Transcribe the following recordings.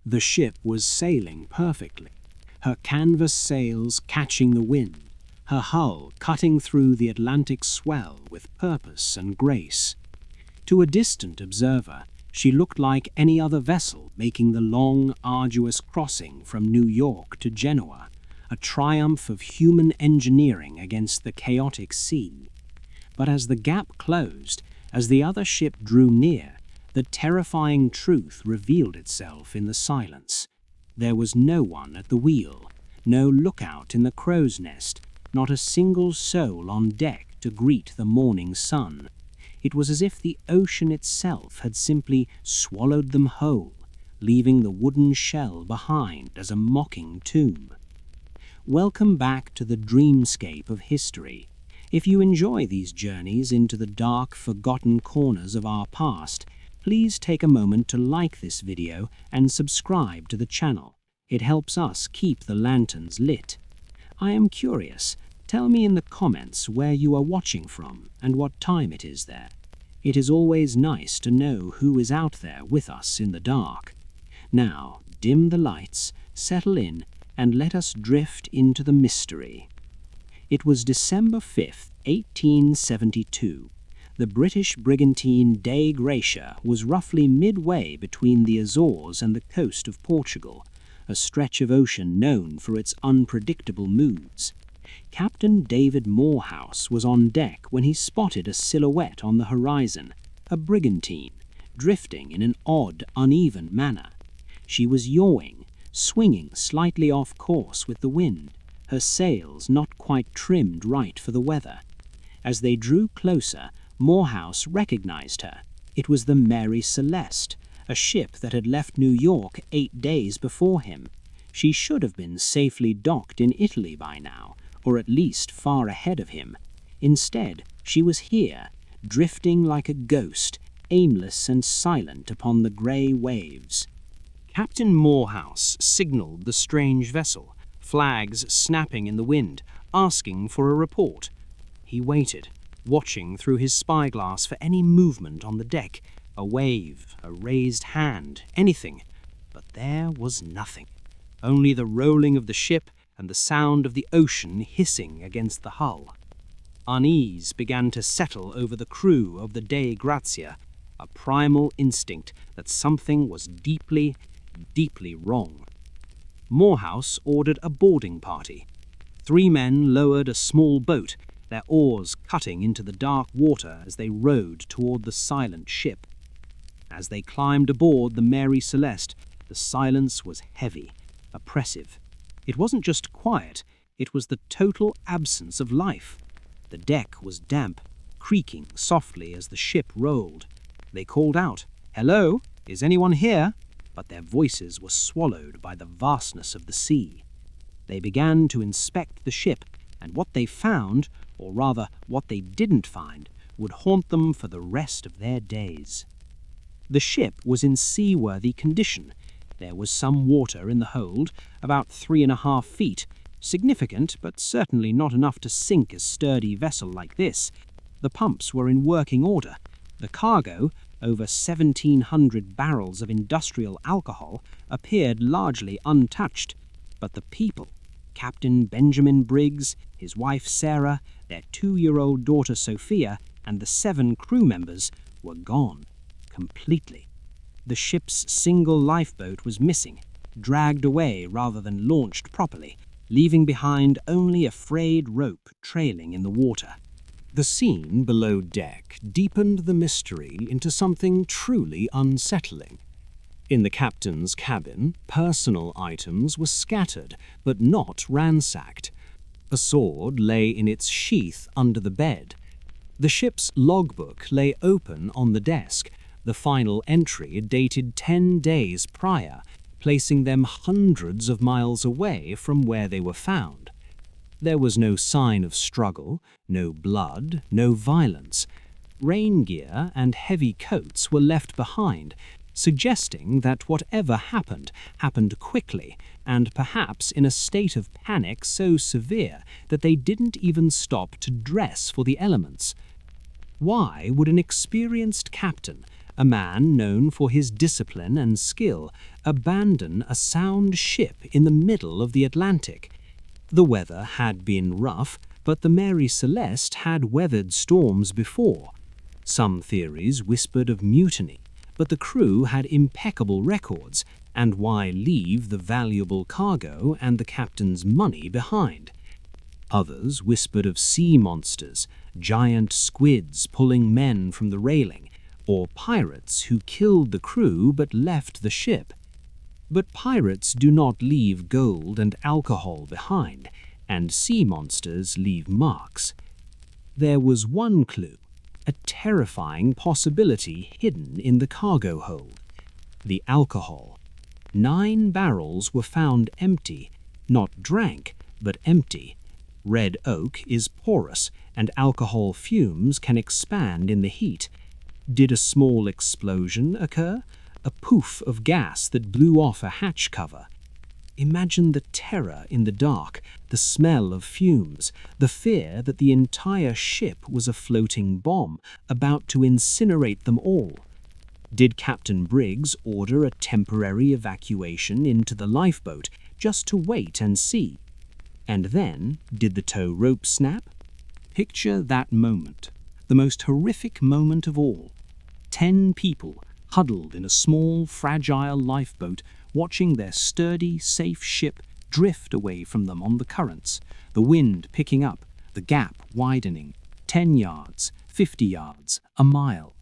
The ship was sailing perfectly, her canvas sails catching the wind, her hull cutting through the Atlantic swell with purpose and grace. To a distant observer, she looked like any other vessel making the long, arduous crossing from New York to Genoa, a triumph of human engineering against the chaotic sea. But as the gap closed, as the other ship drew near, the terrifying truth revealed itself in the silence. There was no one at the wheel, no lookout in the crow's nest, not a single soul on deck to greet the morning sun. It was as if the ocean itself had simply swallowed them whole, leaving the wooden shell behind as a mocking tomb. Welcome back to the dreamscape of history. If you enjoy these journeys into the dark, forgotten corners of our past, please take a moment to like this video and subscribe to the channel. It helps us keep the lanterns lit. I am curious. Tell me in the comments where you are watching from and what time it is there. It is always nice to know who is out there with us in the dark. Now, dim the lights, settle in, and let us drift into the mystery. It was December 5th, 1872. The British brigantine Dei Gratia was roughly midway between the Azores and the coast of Portugal, a stretch of ocean known for its unpredictable moods. Captain David Morehouse was on deck when he spotted a silhouette on the horizon, a brigantine, drifting in an odd, uneven manner. She was yawing, swinging slightly off course with the wind, her sails not quite trimmed right for the weather. As they drew closer, Morehouse recognized her. It was the Mary Celeste, a ship that had left New York 8 days before him. She should have been safely docked in Italy by now, or at least far ahead of him. Instead, she was here, drifting like a ghost, aimless and silent upon the grey waves. Captain Morehouse signaled the strange vessel, flags snapping in the wind, asking for a report. He waited, watching through his spyglass for any movement on the deck, a wave, a raised hand, anything. But there was nothing, only the rolling of the ship and the sound of the ocean hissing against the hull. Unease began to settle over the crew of the Dei Gratia, a primal instinct that something was deeply, deeply wrong. Morehouse ordered a boarding party. 3 men lowered a small boat, their oars cutting into the dark water as they rowed toward the silent ship. As they climbed aboard the Mary Celeste, the silence was heavy, oppressive. It wasn't just quiet, it was the total absence of life. The deck was damp, creaking softly as the ship rolled. They called out, "Hello, is anyone here?" But their voices were swallowed by the vastness of the sea. They began to inspect the ship, and what they found, or rather what they didn't find, would haunt them for the rest of their days. The ship was in seaworthy condition. There was some water in the hold, about 3.5 feet, significant but certainly not enough to sink a sturdy vessel like this. The pumps were in working order. The cargo, over 1,700 barrels of industrial alcohol, appeared largely untouched. But the people, Captain Benjamin Briggs, his wife Sarah, their 2-year-old daughter Sophia, and the 7 crew members, were gone, completely. The ship's single lifeboat was missing, dragged away rather than launched properly, leaving behind only a frayed rope trailing in the water. The scene below deck deepened the mystery into something truly unsettling. In the captain's cabin, personal items were scattered, but not ransacked. A sword lay in its sheath under the bed. The ship's logbook lay open on the desk, the final entry dated 10 days prior, placing them hundreds of miles away from where they were found. There was no sign of struggle, no blood, no violence. Rain gear and heavy coats were left behind, suggesting that whatever happened quickly, and perhaps in a state of panic so severe that they didn't even stop to dress for the elements. Why would an experienced captain, a man known for his discipline and skill, abandon a sound ship in the middle of the Atlantic? The weather had been rough, but the Mary Celeste had weathered storms before. Some theories whispered of mutiny, but the crew had impeccable records, and why leave the valuable cargo and the captain's money behind? Others whispered of sea monsters, giant squids pulling men from the railing, or pirates who killed the crew but left the ship. But pirates do not leave gold and alcohol behind, and sea monsters leave marks. There was one clue, a terrifying possibility hidden in the cargo hold: the alcohol. 9 barrels were found empty, not drank, but empty. Red oak is porous, and alcohol fumes can expand in the heat. Did a small explosion occur? A poof of gas that blew off a hatch cover? Imagine the terror in the dark, the smell of fumes, the fear that the entire ship was a floating bomb, about to incinerate them all. Did Captain Briggs order a temporary evacuation into the lifeboat just to wait and see? And then, did the tow rope snap? Picture that moment, the most horrific moment of all. 10 people huddled in a small, fragile lifeboat, watching their sturdy, safe ship drift away from them on the currents, the wind picking up, the gap widening, 10 yards, 50 yards, a mile.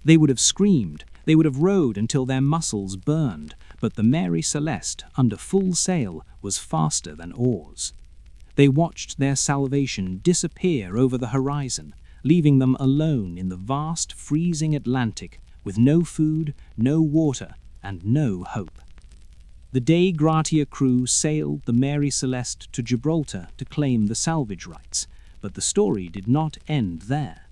They would have screamed, they would have rowed until their muscles burned, but the Mary Celeste, under full sail, was faster than oars. They watched their salvation disappear over the horizon, leaving them alone in the vast, freezing Atlantic, with no food, no water, and no hope. The Dei Gratia crew sailed the Mary Celeste to Gibraltar to claim the salvage rights, but the story did not end there.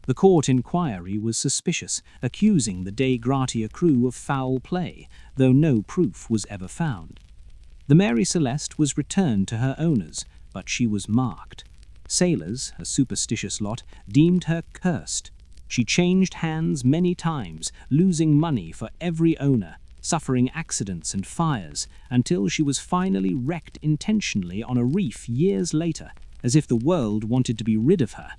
The court inquiry was suspicious, accusing the Dei Gratia crew of foul play, though no proof was ever found. The Mary Celeste was returned to her owners, but she was marked. Sailors, a superstitious lot, deemed her cursed. She changed hands many times, losing money for every owner, suffering accidents and fires, until she was finally wrecked intentionally on a reef years later, as if the world wanted to be rid of her.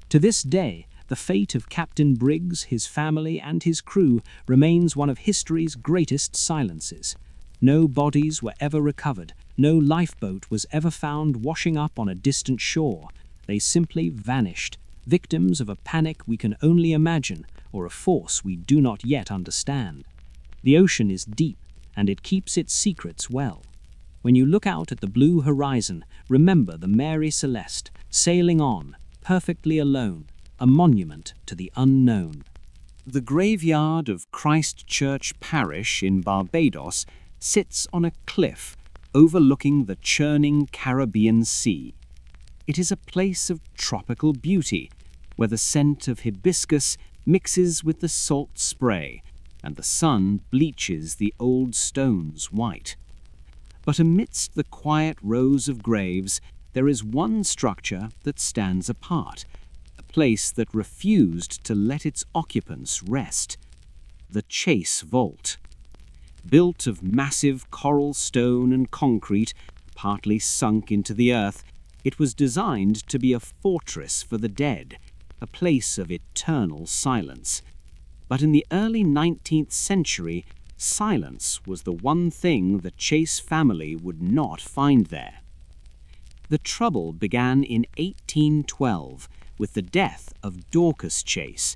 To this day, the fate of Captain Briggs, his family, and his crew remains one of history's greatest silences. No bodies were ever recovered, no lifeboat was ever found washing up on a distant shore. They simply vanished, victims of a panic we can only imagine, or a force we do not yet understand. The ocean is deep, and it keeps its secrets well. When you look out at the blue horizon, remember the Mary Celeste, sailing on, perfectly alone, a monument to the unknown. The graveyard of Christ Church Parish in Barbados sits on a cliff overlooking the churning Caribbean Sea. It is a place of tropical beauty, where the scent of hibiscus mixes with the salt spray, and the sun bleaches the old stones white. But amidst the quiet rows of graves, there is one structure that stands apart, a place that refused to let its occupants rest: the Chase Vault. Built of massive coral stone and concrete, partly sunk into the earth, it was designed to be a fortress for the dead, a place of eternal silence. But in the early 19th century, silence was the one thing the Chase family would not find there. The trouble began in 1812 with the death of Dorcas Chase.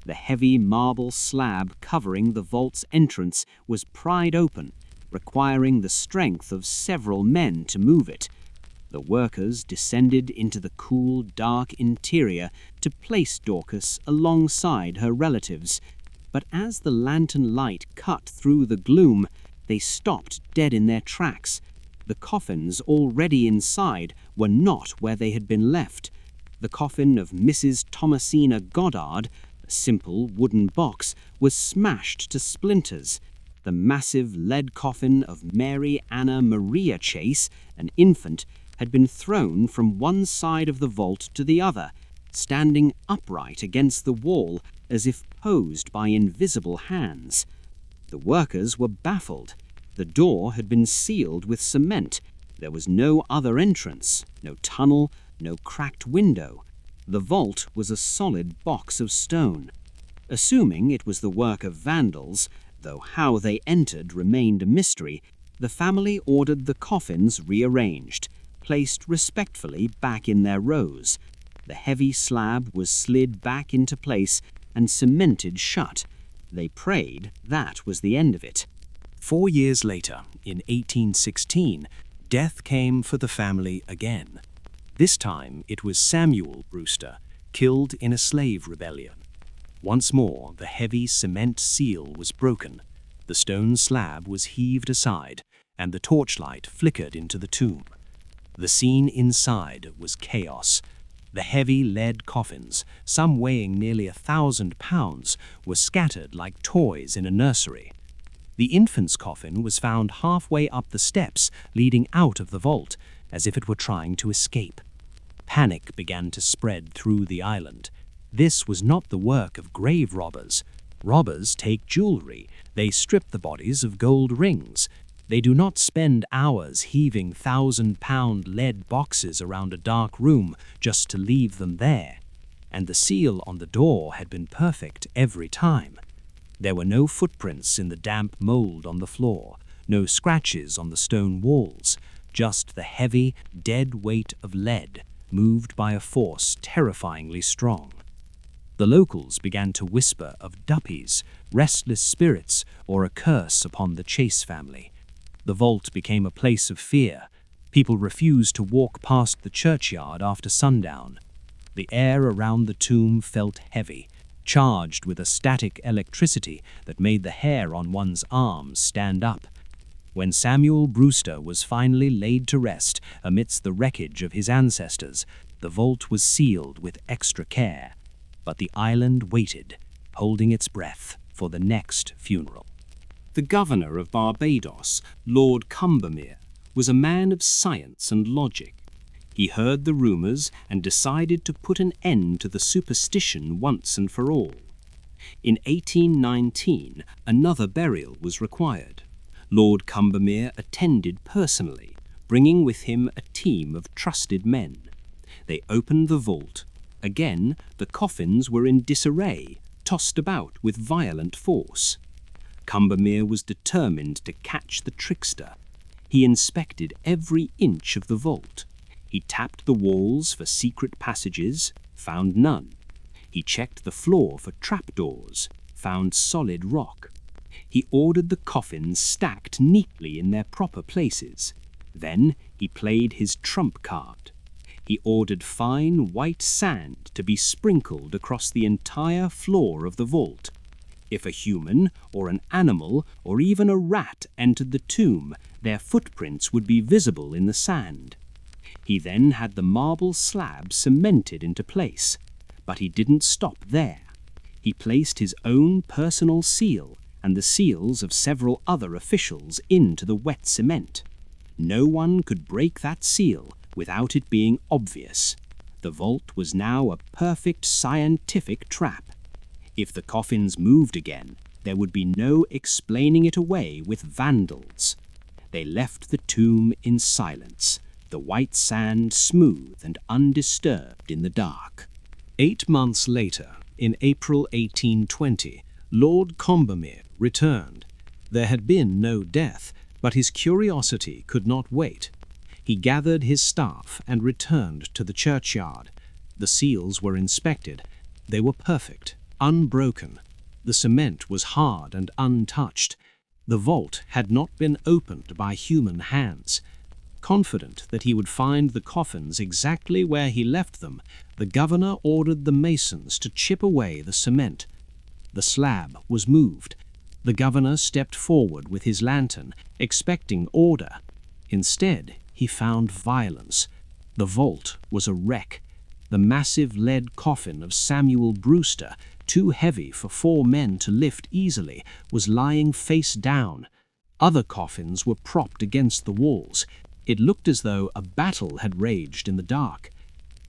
The heavy marble slab covering the vault's entrance was pried open, requiring the strength of several men to move it. The workers descended into the cool, dark interior to place Dorcas alongside her relatives. But as the lantern light cut through the gloom, they stopped dead in their tracks. The coffins already inside were not where they had been left. The coffin of Mrs. Thomasina Goddard, a simple wooden box, was smashed to splinters. The massive lead coffin of Mary Anna Maria Chase, an infant, had been thrown from one side of the vault to the other, standing upright against the wall, as if posed by invisible hands. The workers were baffled. The door had been sealed with cement. There was no other entrance, no tunnel, no cracked window. The vault was a solid box of stone. Assuming it was the work of vandals, though how they entered remained a mystery, the family ordered the coffins rearranged, placed respectfully back in their rows. The heavy slab was slid back into place and cemented shut. They prayed that was the end of it. 4 years later, in 1816, death came for the family again. This time it was Samuel Brewster, killed in a slave rebellion. Once more, the heavy cement seal was broken. The stone slab was heaved aside, and the torchlight flickered into the tomb. The scene inside was chaos. The heavy lead coffins, some weighing nearly 1,000 pounds, were scattered like toys in a nursery. The infant's coffin was found halfway up the steps leading out of the vault, as if it were trying to escape. Panic began to spread through the island. This was not the work of grave robbers. Robbers take jewelry. They strip the bodies of gold rings. They do not spend hours heaving 1,000-pound lead boxes around a dark room just to leave them there. And the seal on the door had been perfect every time. There were no footprints in the damp mold on the floor, no scratches on the stone walls, just the heavy, dead weight of lead, moved by a force terrifyingly strong. The locals began to whisper of duppies, restless spirits, or a curse upon the Chase family. The vault became a place of fear. People refused to walk past the churchyard after sundown. The air around the tomb felt heavy, charged with a static electricity that made the hair on one's arms stand up. When Samuel Brewster was finally laid to rest amidst the wreckage of his ancestors, the vault was sealed with extra care. But the island waited, holding its breath for the next funeral. The governor of Barbados, Lord Combermere, was a man of science and logic. He heard the rumours and decided to put an end to the superstition once and for all. In 1819, another burial was required. Lord Combermere attended personally, bringing with him a team of trusted men. They opened the vault. Again, the coffins were in disarray, tossed about with violent force. Combermere was determined to catch the trickster. He inspected every inch of the vault. He tapped the walls for secret passages, found none. He checked the floor for trapdoors, found solid rock. He ordered the coffins stacked neatly in their proper places. Then he played his trump card. He ordered fine white sand to be sprinkled across the entire floor of the vault. If a human or an animal or even a rat entered the tomb, their footprints would be visible in the sand. He then had the marble slab cemented into place, but he didn't stop there. He placed his own personal seal and the seals of several other officials into the wet cement. No one could break that seal without it being obvious. The vault was now a perfect scientific trap. If the coffins moved again, there would be no explaining it away with vandals. They left the tomb in silence, the white sand smooth and undisturbed in the dark. 8 months later, in April 1820, Lord Combermere returned. There had been no death, but his curiosity could not wait. He gathered his staff and returned to the churchyard. The seals were inspected. They were perfect, unbroken. The cement was hard and untouched. The vault had not been opened by human hands. Confident that he would find the coffins exactly where he left them, the governor ordered the masons to chip away the cement. The slab was moved. The governor stepped forward with his lantern, expecting order. Instead, he found violence. The vault was a wreck. The massive lead coffin of Samuel Brewster, too heavy for 4 men to lift easily, was lying face down. Other coffins were propped against the walls. It looked as though a battle had raged in the dark.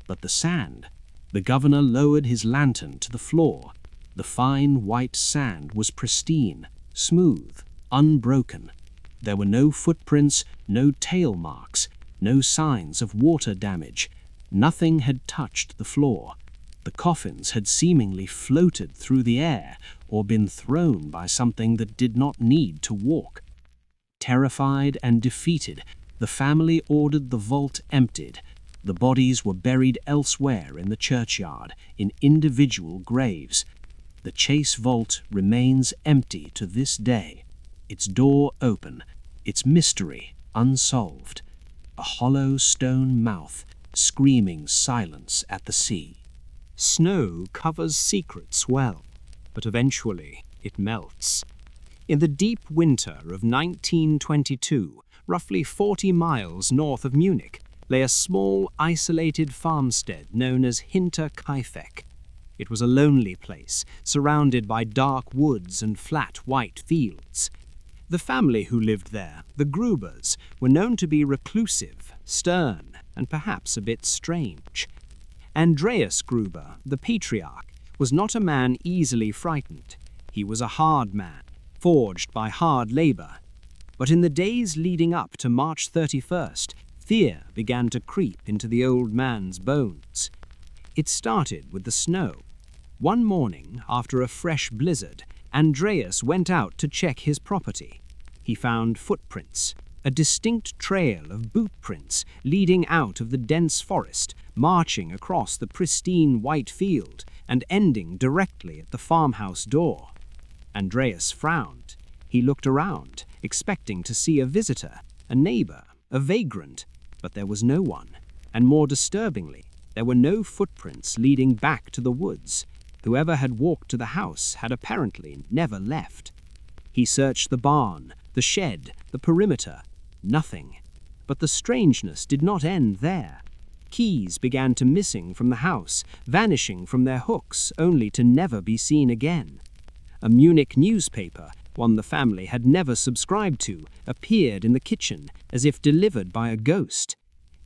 But the sand. The governor lowered his lantern to the floor. The fine white sand was pristine, smooth, unbroken. There were no footprints, no tail marks, no signs of water damage. Nothing had touched the floor. The coffins had seemingly floated through the air or been thrown by something that did not need to walk. Terrified and defeated, the family ordered the vault emptied. The bodies were buried elsewhere in the churchyard, in individual graves. The Chase vault remains empty to this day, its door open, its mystery unsolved. A hollow stone mouth screaming silence at the sea. Snow covers secrets well, but eventually it melts. In the deep winter of 1922, roughly 40 miles north of Munich, lay a small, isolated farmstead known as Hinterkaifeck. It was a lonely place, surrounded by dark woods and flat white fields. The family who lived there, the Grubers, were known to be reclusive, stern, and perhaps a bit strange. Andreas Gruber, the patriarch, was not a man easily frightened. He was a hard man, forged by hard labor. But in the days leading up to March 31st, fear began to creep into the old man's bones. It started with the snow. One morning, after a fresh blizzard, Andreas went out to check his property. He found footprints, a distinct trail of boot prints leading out of the dense forest, marching across the pristine white field and ending directly at the farmhouse door. Andreas frowned. He looked around, expecting to see a visitor, a neighbor, a vagrant, but there was no one. And more disturbingly, there were no footprints leading back to the woods. Whoever had walked to the house had apparently never left. He searched the barn, the shed, the perimeter. Nothing. But the strangeness did not end there. Keys began to missing from the house, vanishing from their hooks, only to never be seen again. A Munich newspaper, one the family had never subscribed to, appeared in the kitchen as if delivered by a ghost.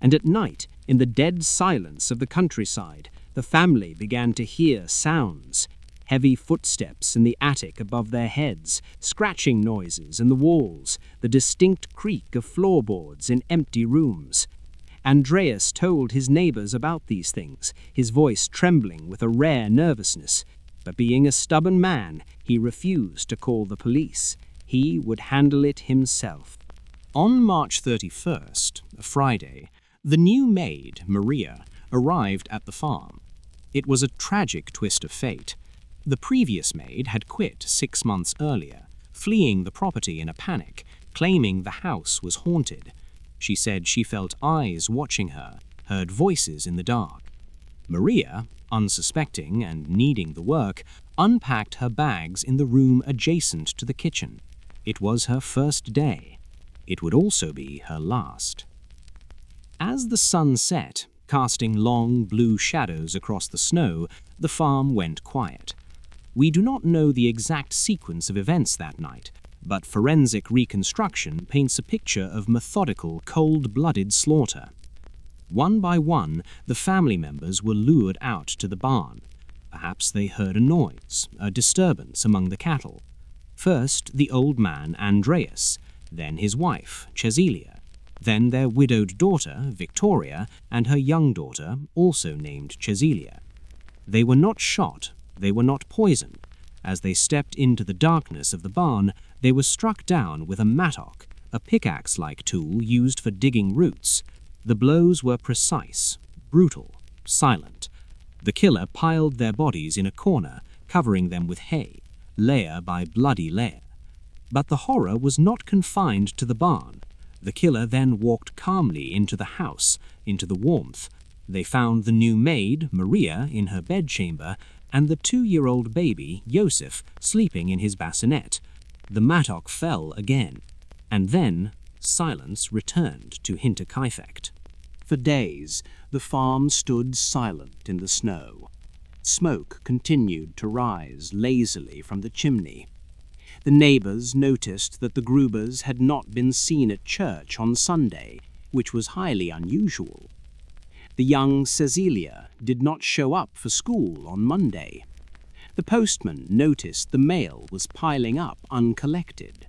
And at night, in the dead silence of the countryside, the family began to hear sounds. Heavy footsteps in the attic above their heads, scratching noises in the walls, the distinct creak of floorboards in empty rooms. Andreas told his neighbors about these things, his voice trembling with a rare nervousness. But being a stubborn man, he refused to call the police. He would handle it himself. On March 31st, a Friday, the new maid, Maria, arrived at the farm. It was a tragic twist of fate. The previous maid had quit 6 months earlier, fleeing the property in a panic, claiming the house was haunted. She said she felt eyes watching her, heard voices in the dark. Maria, unsuspecting and needing the work, unpacked her bags in the room adjacent to the kitchen. It was her first day. It would also be her last. As the sun set, casting long blue shadows across the snow, the farm went quiet. We do not know the exact sequence of events that night, but forensic reconstruction paints a picture of methodical, cold-blooded slaughter. One by one, the family members were lured out to the barn. Perhaps they heard a noise, a disturbance among the cattle. First, the old man Andreas, then his wife, Cecilia, then their widowed daughter, Victoria, and her young daughter, also named Cecilia. They were not shot, they were not poisoned. As they stepped into the darkness of the barn, they were struck down with a mattock, a pickaxe-like tool used for digging roots. The blows were precise, brutal, silent. The killer piled their bodies in a corner, covering them with hay, layer by bloody layer. But the horror was not confined to the barn. The killer then walked calmly into the house, into the warmth. They found the new maid, Maria, in her bedchamber, and the 2-year-old baby, Joseph, sleeping in his bassinet. The mattock fell again, and then silence returned to Hinterkaifeck. For days, the farm stood silent in the snow. Smoke continued to rise lazily from the chimney. The neighbors noticed that the Grubers had not been seen at church on Sunday, which was highly unusual. The young Cecilia did not show up for school on Monday. The postman noticed the mail was piling up uncollected.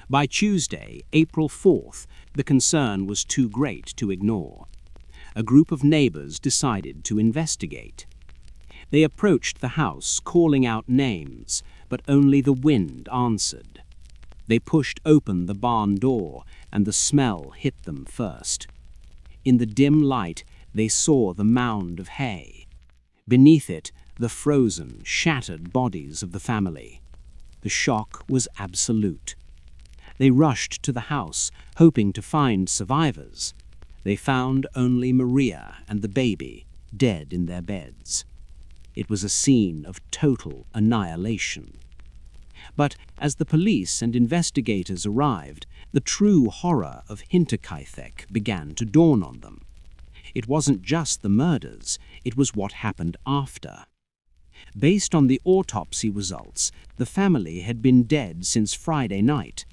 By Tuesday, April 4th, the concern was too great to ignore. A group of neighbors decided to investigate. They approached the house, calling out names, but only the wind answered. They pushed open the barn door, and the smell hit them first. In the dim light, they saw the mound of hay. Beneath it, the frozen, shattered bodies of the family. The shock was absolute. They rushed to the house, hoping to find survivors. They found only Maria and the baby, dead in their beds. It was a scene of total annihilation. But as the police and investigators arrived, the true horror of Hinterkaifeck began to dawn on them. It wasn't just the murders, it was what happened after. Based on the autopsy results, the family had been dead since Friday night,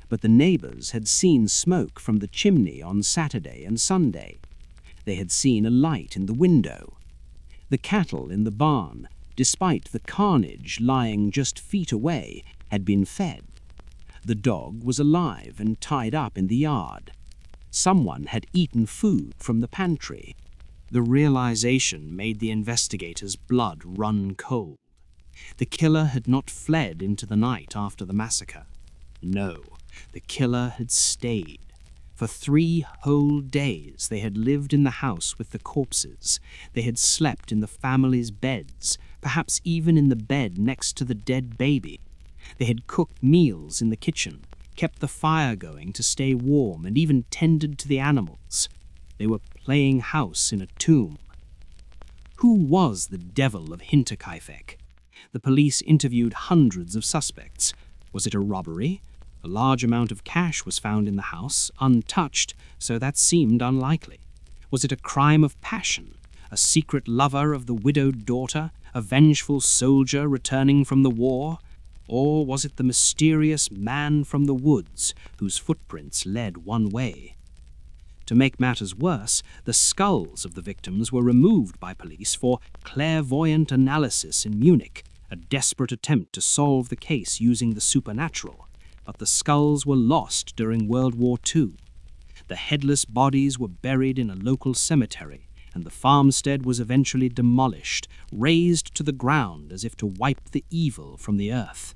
but the neighbors had seen smoke from the chimney on Saturday and Sunday. They had seen a light in the window. The cattle in the barn, despite the carnage lying just feet away, had been fed. The dog was alive and tied up in the yard. Someone had eaten food from the pantry. The realization made the investigators' blood run cold. The killer had not fled into the night after the massacre. No, the killer had stayed. For 3 whole days they had lived in the house with the corpses. They had slept in the family's beds, perhaps even in the bed next to the dead baby. They had cooked meals in the kitchen, kept the fire going to stay warm, and even tended to the animals. They were playing house in a tomb. Who was the devil of Hinterkaifeck? The police interviewed hundreds of suspects. Was it a robbery? A large amount of cash was found in the house, untouched, so that seemed unlikely. Was it a crime of passion? A secret lover of the widowed daughter? A vengeful soldier returning from the war? Or was it the mysterious man from the woods whose footprints led one way? To make matters worse, the skulls of the victims were removed by police for clairvoyant analysis in Munich, a desperate attempt to solve the case using the supernatural. But the skulls were lost during World War II. The headless bodies were buried in a local cemetery, and the farmstead was eventually demolished, razed to the ground as if to wipe the evil from the earth.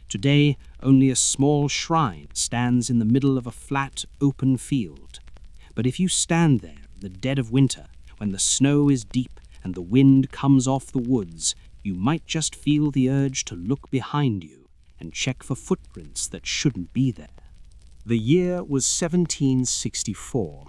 Today, only a small shrine stands in the middle of a flat, open field. But if you stand there in the dead of winter, when the snow is deep and the wind comes off the woods, you might just feel the urge to look behind you and check for footprints that shouldn't be there. The year was 1764.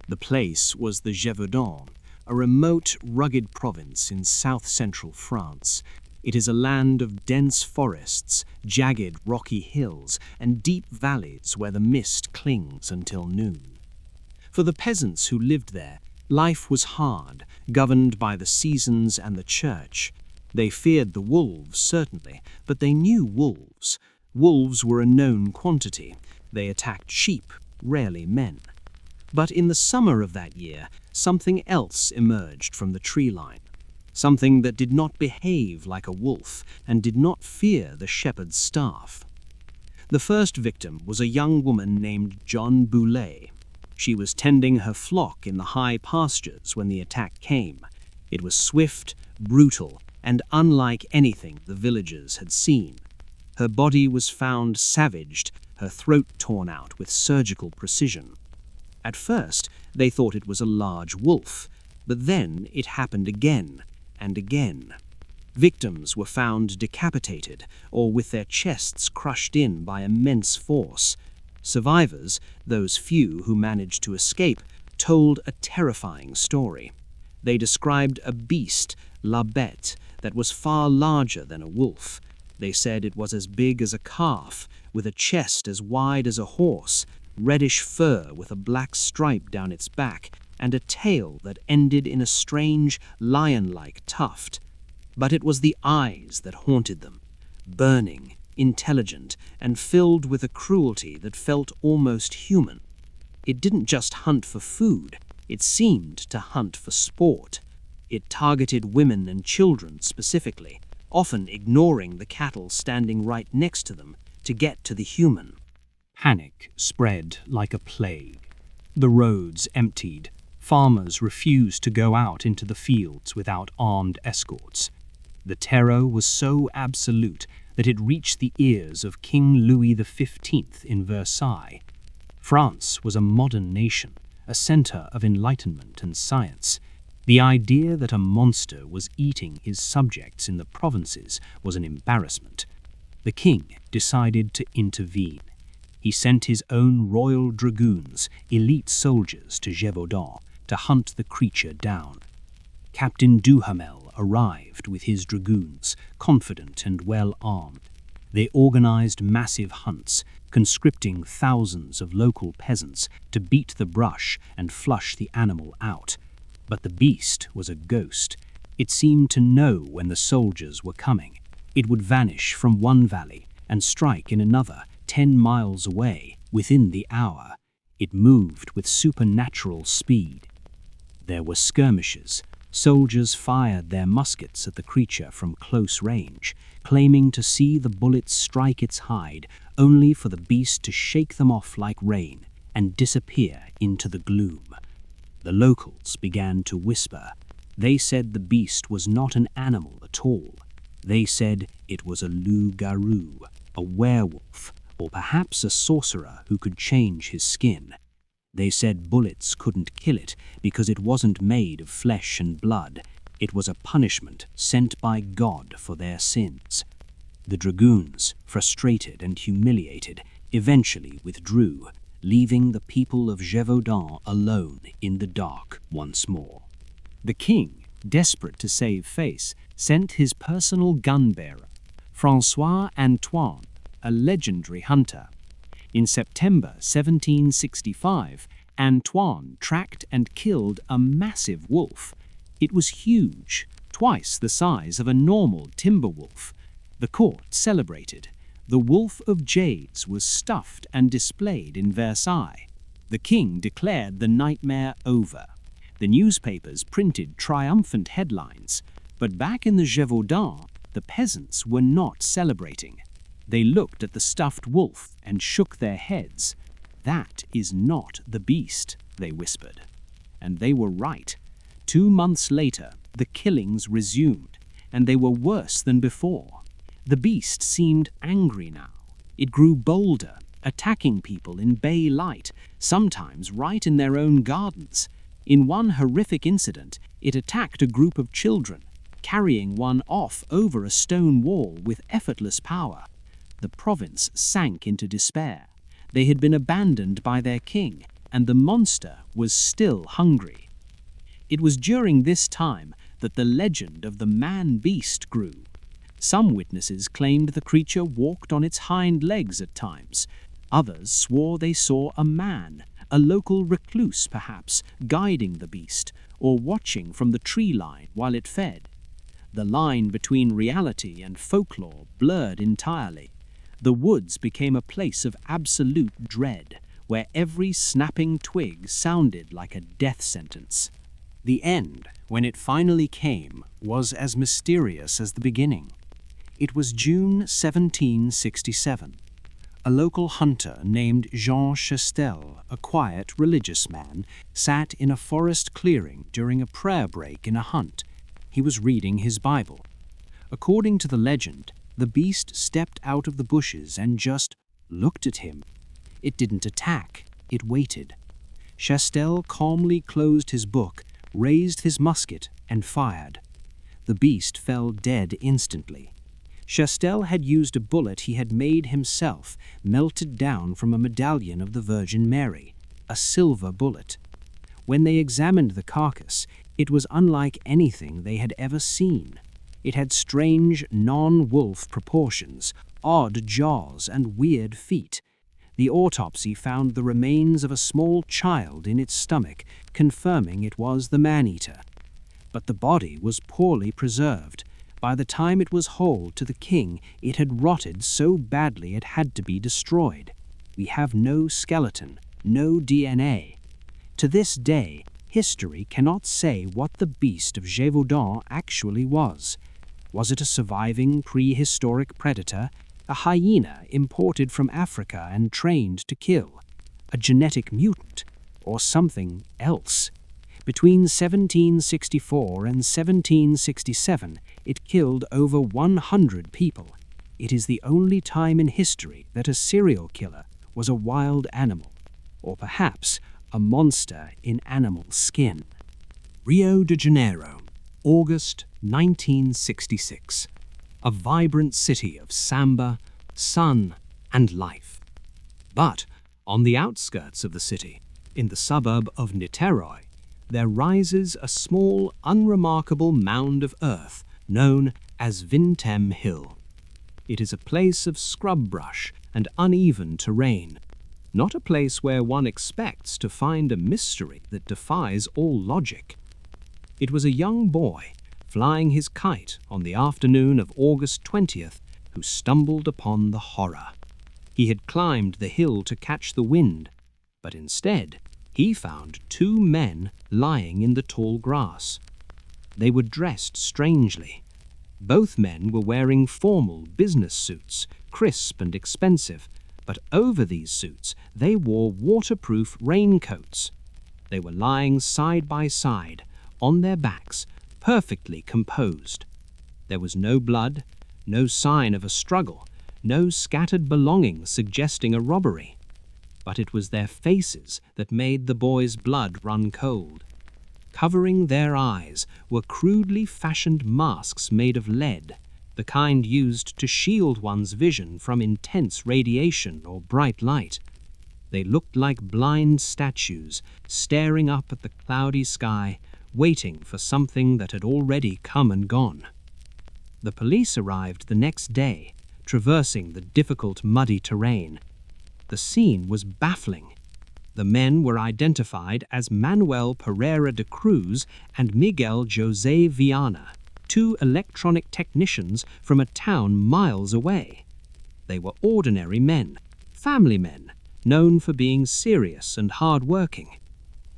The place was the Gévaudan, a remote, rugged province in south-central France. It is a land of dense forests, jagged, rocky hills, and deep valleys where the mist clings until noon. For the peasants who lived there, life was hard, governed by the seasons and the church. They feared the wolves, certainly, but they knew wolves. Wolves were a known quantity. They attacked sheep, rarely men. But in the summer of that year, something else emerged from the tree line. Something that did not behave like a wolf and did not fear the shepherd's staff. The first victim was a young woman named John Boulet. She was tending her flock in the high pastures when the attack came. It was swift, brutal, and unlike anything the villagers had seen. Her body was found savaged, her throat torn out with surgical precision. At first, they thought it was a large wolf, but then it happened again and again. Victims were found decapitated or with their chests crushed in by immense force. Survivors, those few who managed to escape, told a terrifying story. They described a beast, la bête, that was far larger than a wolf. They said it was as big as a calf, with a chest as wide as a horse, reddish fur with a black stripe down its back, and a tail that ended in a strange, lion-like tuft. But it was the eyes that haunted them, burning, intelligent, and filled with a cruelty that felt almost human. It didn't just hunt for food, it seemed to hunt for sport. It targeted women and children specifically, often ignoring the cattle standing right next to them to get to the human. Panic spread like a plague. The roads emptied. Farmers refused to go out into the fields without armed escorts. The terror was so absolute that it reached the ears of King Louis XV in Versailles. France was a modern nation, a center of enlightenment and science. The idea that a monster was eating his subjects in the provinces was an embarrassment. The king decided to intervene. He sent his own royal dragoons, elite soldiers, to Gévaudan to hunt the creature down. Captain Duhamel arrived with his dragoons, confident and well-armed. They organized massive hunts, conscripting thousands of local peasants to beat the brush and flush the animal out. But the beast was a ghost. It seemed to know when the soldiers were coming. It would vanish from one valley and strike in another, 10 miles away, within the hour. It moved with supernatural speed. There were skirmishes. Soldiers fired their muskets at the creature from close range, claiming to see the bullets strike its hide, only for the beast to shake them off like rain and disappear into the gloom. The locals began to whisper. They said the beast was not an animal at all. They said it was a loup-garou, a werewolf, or perhaps a sorcerer who could change his skin. They said bullets couldn't kill it because it wasn't made of flesh and blood. It was a punishment sent by God for their sins. The dragoons, frustrated and humiliated, eventually withdrew, leaving the people of Gévaudan alone in the dark once more. The king, desperate to save face, sent his personal gun-bearer, François Antoine, a legendary hunter. In September 1765, Antoine tracked and killed a massive wolf. It was huge, twice the size of a normal timber wolf. The court celebrated. The wolf of jades was stuffed and displayed in Versailles. The king declared the nightmare over. The newspapers printed triumphant headlines, but back in the Gévaudan, the peasants were not celebrating. They looked at the stuffed wolf and shook their heads. "That is not the beast," they whispered. And they were right. 2 months later, the killings resumed, and they were worse than before. The beast seemed angry now. It grew bolder, attacking people in bay light, sometimes right in their own gardens. In one horrific incident, it attacked a group of children, carrying one off over a stone wall with effortless power. The province sank into despair. They had been abandoned by their king, and the monster was still hungry. It was during this time that the legend of the man-beast grew. Some witnesses claimed the creature walked on its hind legs at times. Others swore they saw a man, a local recluse perhaps, guiding the beast, or watching from the tree line while it fed. The line between reality and folklore blurred entirely. The woods became a place of absolute dread, where every snapping twig sounded like a death sentence. The end, when it finally came, was as mysterious as the beginning. It was June 1767. A local hunter named Jean Chastel, a quiet, religious man, sat in a forest clearing during a prayer break in a hunt. He was reading his Bible. According to the legend, the beast stepped out of the bushes and just looked at him. It didn't attack, it waited. Chastel calmly closed his book, raised his musket, and fired. The beast fell dead instantly. Chastel had used a bullet he had made himself, melted down from a medallion of the Virgin Mary, a silver bullet. When they examined the carcass, it was unlike anything they had ever seen. It had strange, non-wolf proportions, odd jaws, and weird feet. The autopsy found the remains of a small child in its stomach, confirming it was the man-eater. But the body was poorly preserved. By the time it was hauled to the king, it had rotted so badly it had to be destroyed. We have no skeleton, no DNA. To this day, history cannot say what the Beast of Gévaudan actually was. Was it a surviving prehistoric predator, a hyena imported from Africa and trained to kill, a genetic mutant, or something else? Between 1764 and 1767, it killed over 100 people. It is the only time in history that a serial killer was a wild animal, or perhaps a monster in animal skin. Rio de Janeiro, August 1966. A vibrant city of samba, sun, and life. But on the outskirts of the city, in the suburb of Niterói, there rises a small, unremarkable mound of earth known as Vintem Hill. It is a place of scrub brush and uneven terrain, not a place where one expects to find a mystery that defies all logic. It was a young boy flying his kite on the afternoon of August 20th who stumbled upon the horror. He had climbed the hill to catch the wind, but instead he found two men lying in the tall grass. They were dressed strangely. Both men were wearing formal business suits, crisp and expensive, but over these suits they wore waterproof raincoats. They were lying side by side, on their backs, perfectly composed. There was no blood, no sign of a struggle, no scattered belongings suggesting a robbery. But it was their faces that made the boy's blood run cold. Covering their eyes were crudely fashioned masks made of lead, the kind used to shield one's vision from intense radiation or bright light. They looked like blind statues, staring up at the cloudy sky, waiting for something that had already come and gone. The police arrived the next day, traversing the difficult muddy terrain. The scene was baffling. The men were identified as Manuel Pereira de Cruz and Miguel José Viana, two electronic technicians from a town miles away. They were ordinary men, family men, known for being serious and hard-working.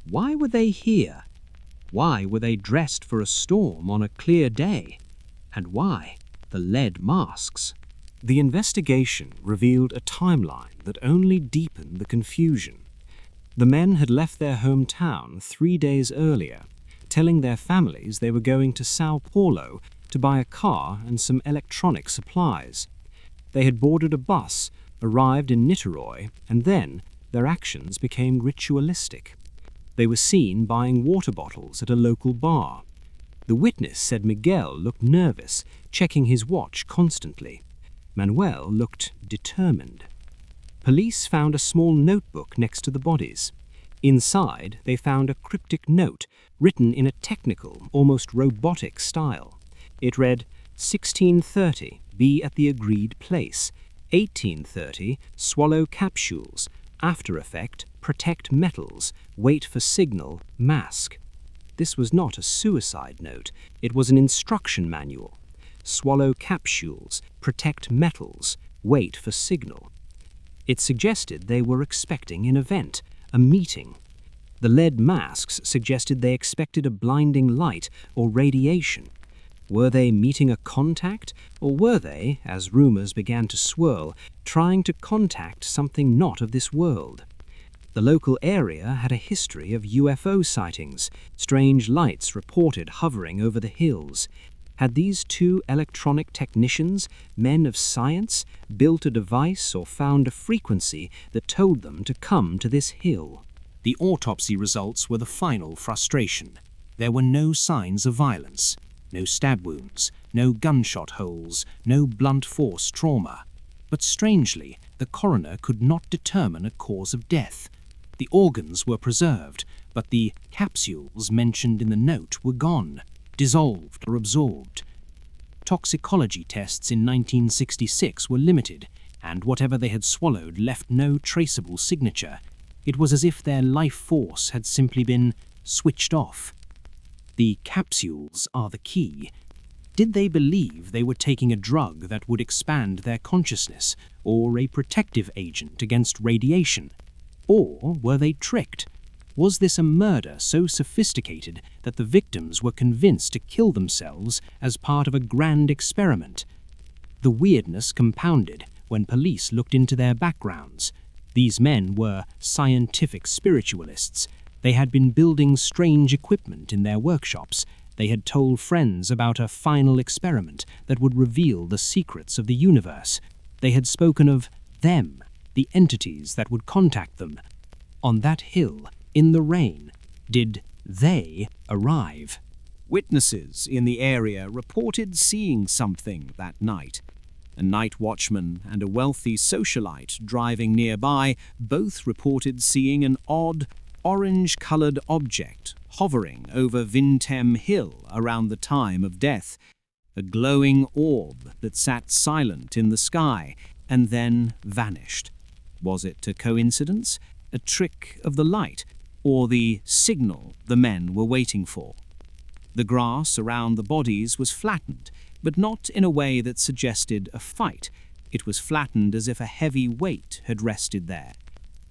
Why were they here? Why were they dressed for a storm on a clear day? And why the lead masks? The investigation revealed a timeline that only deepened the confusion. The men had left their hometown 3 days earlier, telling their families they were going to Sao Paulo to buy a car and some electronic supplies. They had boarded a bus, arrived in Niterói, and then their actions became ritualistic. They were seen buying water bottles at a local bar. The witness said Miguel looked nervous, checking his watch constantly. Manuel looked determined. Police found a small notebook next to the bodies. Inside, they found a cryptic note written in a technical, almost robotic style. It read, 1630, be at the agreed place. 1830, swallow capsules. After effect, protect metals. Wait for signal, mask. This was not a suicide note. It was an instruction manual. Swallow capsules, protect metals, wait for signal. It suggested they were expecting an event, a meeting. The lead masks suggested they expected a blinding light or radiation. Were they meeting a contact, or were they, as rumors began to swirl, trying to contact something not of this world? The local area had a history of UFO sightings, strange lights reported hovering over the hills. Had these two electronic technicians, men of science, built a device or found a frequency that told them to come to this hill? The autopsy results were the final frustration. There were no signs of violence, no stab wounds, no gunshot holes, no blunt force trauma. But strangely, the coroner could not determine a cause of death. The organs were preserved, but the capsules mentioned in the note were gone, dissolved or absorbed. Toxicology tests in 1966 were limited, and whatever they had swallowed left no traceable signature. It was as if their life force had simply been switched off. The capsules are the key. Did they believe they were taking a drug that would expand their consciousness, or a protective agent against radiation? Or were they tricked? Was this a murder so sophisticated that the victims were convinced to kill themselves as part of a grand experiment? The weirdness compounded when police looked into their backgrounds. These men were scientific spiritualists. They had been building strange equipment in their workshops. They had told friends about a final experiment that would reveal the secrets of the universe. They had spoken of them, the entities that would contact them. On that hill, in the rain, did they arrive? Witnesses in the area reported seeing something that night. A night watchman and a wealthy socialite driving nearby both reported seeing an odd, orange-colored object hovering over Vintem Hill around the time of death, a glowing orb that sat silent in the sky and then vanished. Was it a coincidence, a trick of the light, or the signal the men were waiting for? The grass around the bodies was flattened, but not in a way that suggested a fight. It was flattened as if a heavy weight had rested there.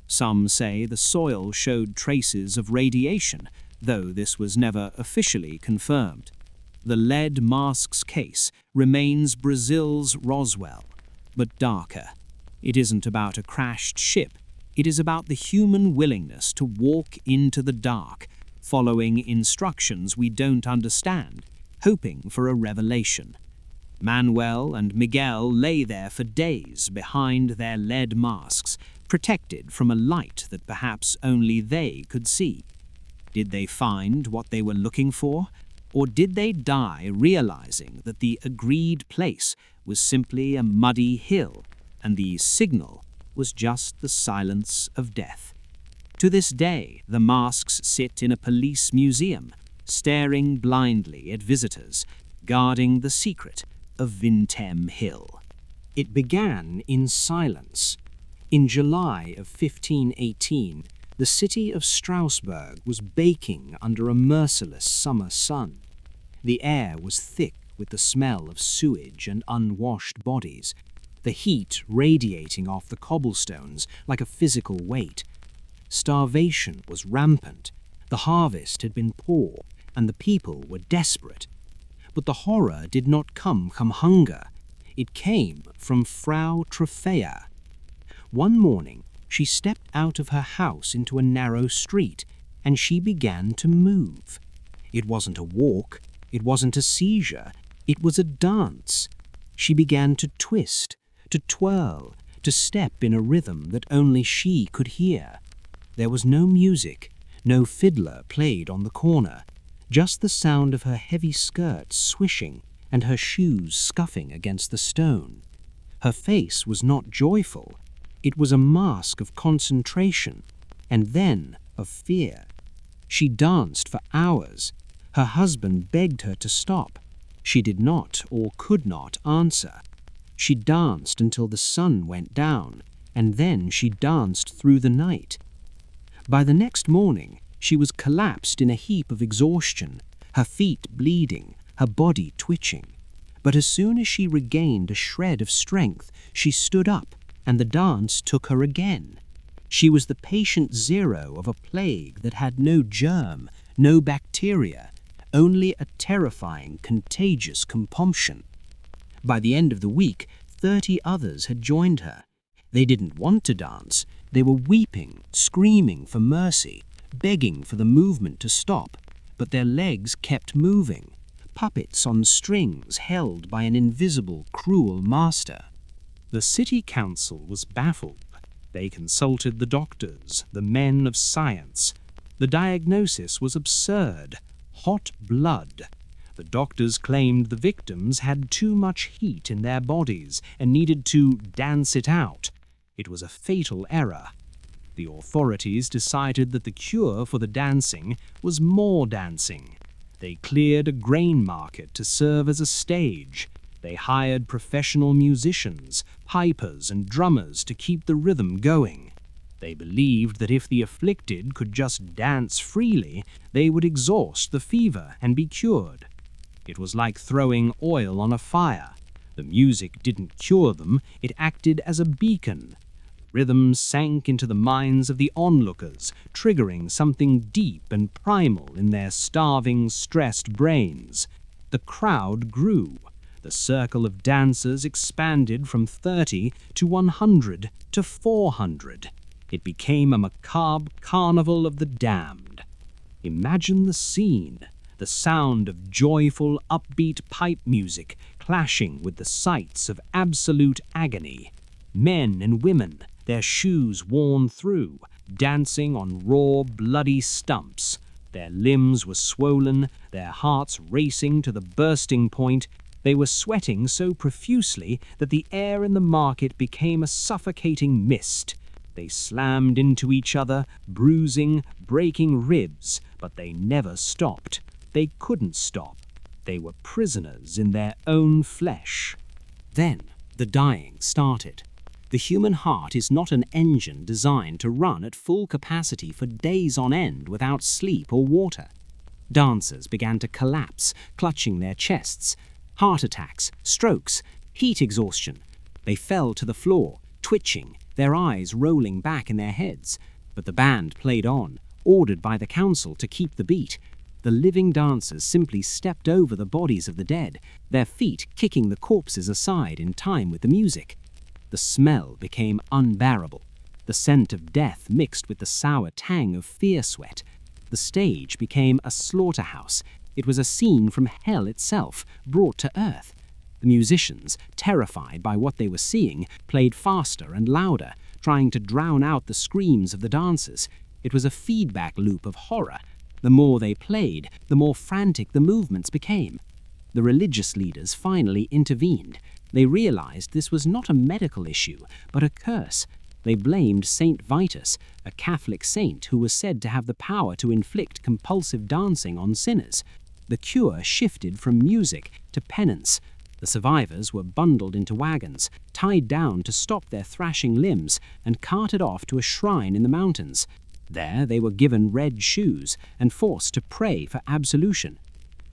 Some say the soil showed traces of radiation, though this was never officially confirmed. The lead mask's case remains Brazil's Roswell, but darker. It isn't about a crashed ship. It is about the human willingness to walk into the dark, following instructions we don't understand, hoping for a revelation. Manuel and Miguel lay there for days behind their lead masks, protected from a light that perhaps only they could see. Did they find what they were looking for, or did they die realizing that the agreed place was simply a muddy hill, and the signal was just the silence of death? To this day, the masks sit in a police museum, staring blindly at visitors, guarding the secret of Vintem Hill. It began in silence. In July of 1518, the city of Strasbourg was baking under a merciless summer sun. The air was thick with the smell of sewage and unwashed bodies, the heat radiating off the cobblestones like a physical weight. Starvation was rampant. The harvest had been poor, and the people were desperate. But the horror did not come from hunger. It came from Frau Troffea. One morning, she stepped out of her house into a narrow street, and she began to move. It wasn't a walk, it wasn't a seizure, it was a dance. She began to twist, to twirl, to step in a rhythm that only she could hear. There was no music, no fiddler played on the corner, just the sound of her heavy skirts swishing and her shoes scuffing against the stone. Her face was not joyful. It was a mask of concentration, and then of fear. She danced for hours. Her husband begged her to stop. She did not or could not answer. She danced until the sun went down, and then she danced through the night. By the next morning, she was collapsed in a heap of exhaustion, her feet bleeding, her body twitching. But as soon as she regained a shred of strength, she stood up, and the dance took her again. She was the patient zero of a plague that had no germ, no bacteria, only a terrifying, contagious compunction. By the end of the week, 30 others had joined her. They didn't want to dance. They were weeping, screaming for mercy, begging for the movement to stop, but their legs kept moving, puppets on strings held by an invisible, cruel master. The city council was baffled. They consulted the doctors, the men of science. The diagnosis was absurd: hot blood. The doctors claimed the victims had too much heat in their bodies and needed to dance it out. It was a fatal error. The authorities decided that the cure for the dancing was more dancing. They cleared a grain market to serve as a stage. They hired professional musicians, pipers and drummers to keep the rhythm going. They believed that if the afflicted could just dance freely, they would exhaust the fever and be cured. It was like throwing oil on a fire. The music didn't cure them, it acted as a beacon. Rhythms sank into the minds of the onlookers, triggering something deep and primal in their starving, stressed brains. The crowd grew. The circle of dancers expanded from 30 to 100 to 400. It became a macabre carnival of the damned. Imagine the scene, the sound of joyful, upbeat pipe music clashing with the sights of absolute agony. Men and women, their shoes worn through, dancing on raw, bloody stumps. Their limbs were swollen, their hearts racing to the bursting point. They were sweating so profusely that the air in the market became a suffocating mist. They slammed into each other, bruising, breaking ribs, but they never stopped. They couldn't stop. They were prisoners in their own flesh. Then the dying started. The human heart is not an engine designed to run at full capacity for days on end without sleep or water. Dancers began to collapse, clutching their chests. Heart attacks, strokes, heat exhaustion. They fell to the floor, twitching, their eyes rolling back in their heads. But the band played on, ordered by the council to keep the beat. The living dancers simply stepped over the bodies of the dead, their feet kicking the corpses aside in time with the music. The smell became unbearable. The scent of death mixed with the sour tang of fear sweat. The stage became a slaughterhouse. It was a scene from hell itself, brought to earth. The musicians, terrified by what they were seeing, played faster and louder, trying to drown out the screams of the dancers. It was a feedback loop of horror. The more they played, the more frantic the movements became. The religious leaders finally intervened. They realized this was not a medical issue, but a curse. They blamed Saint Vitus, a Catholic saint who was said to have the power to inflict compulsive dancing on sinners. The cure shifted from music to penance. The survivors were bundled into wagons, tied down to stop their thrashing limbs, and carted off to a shrine in the mountains. There they were given red shoes and forced to pray for absolution.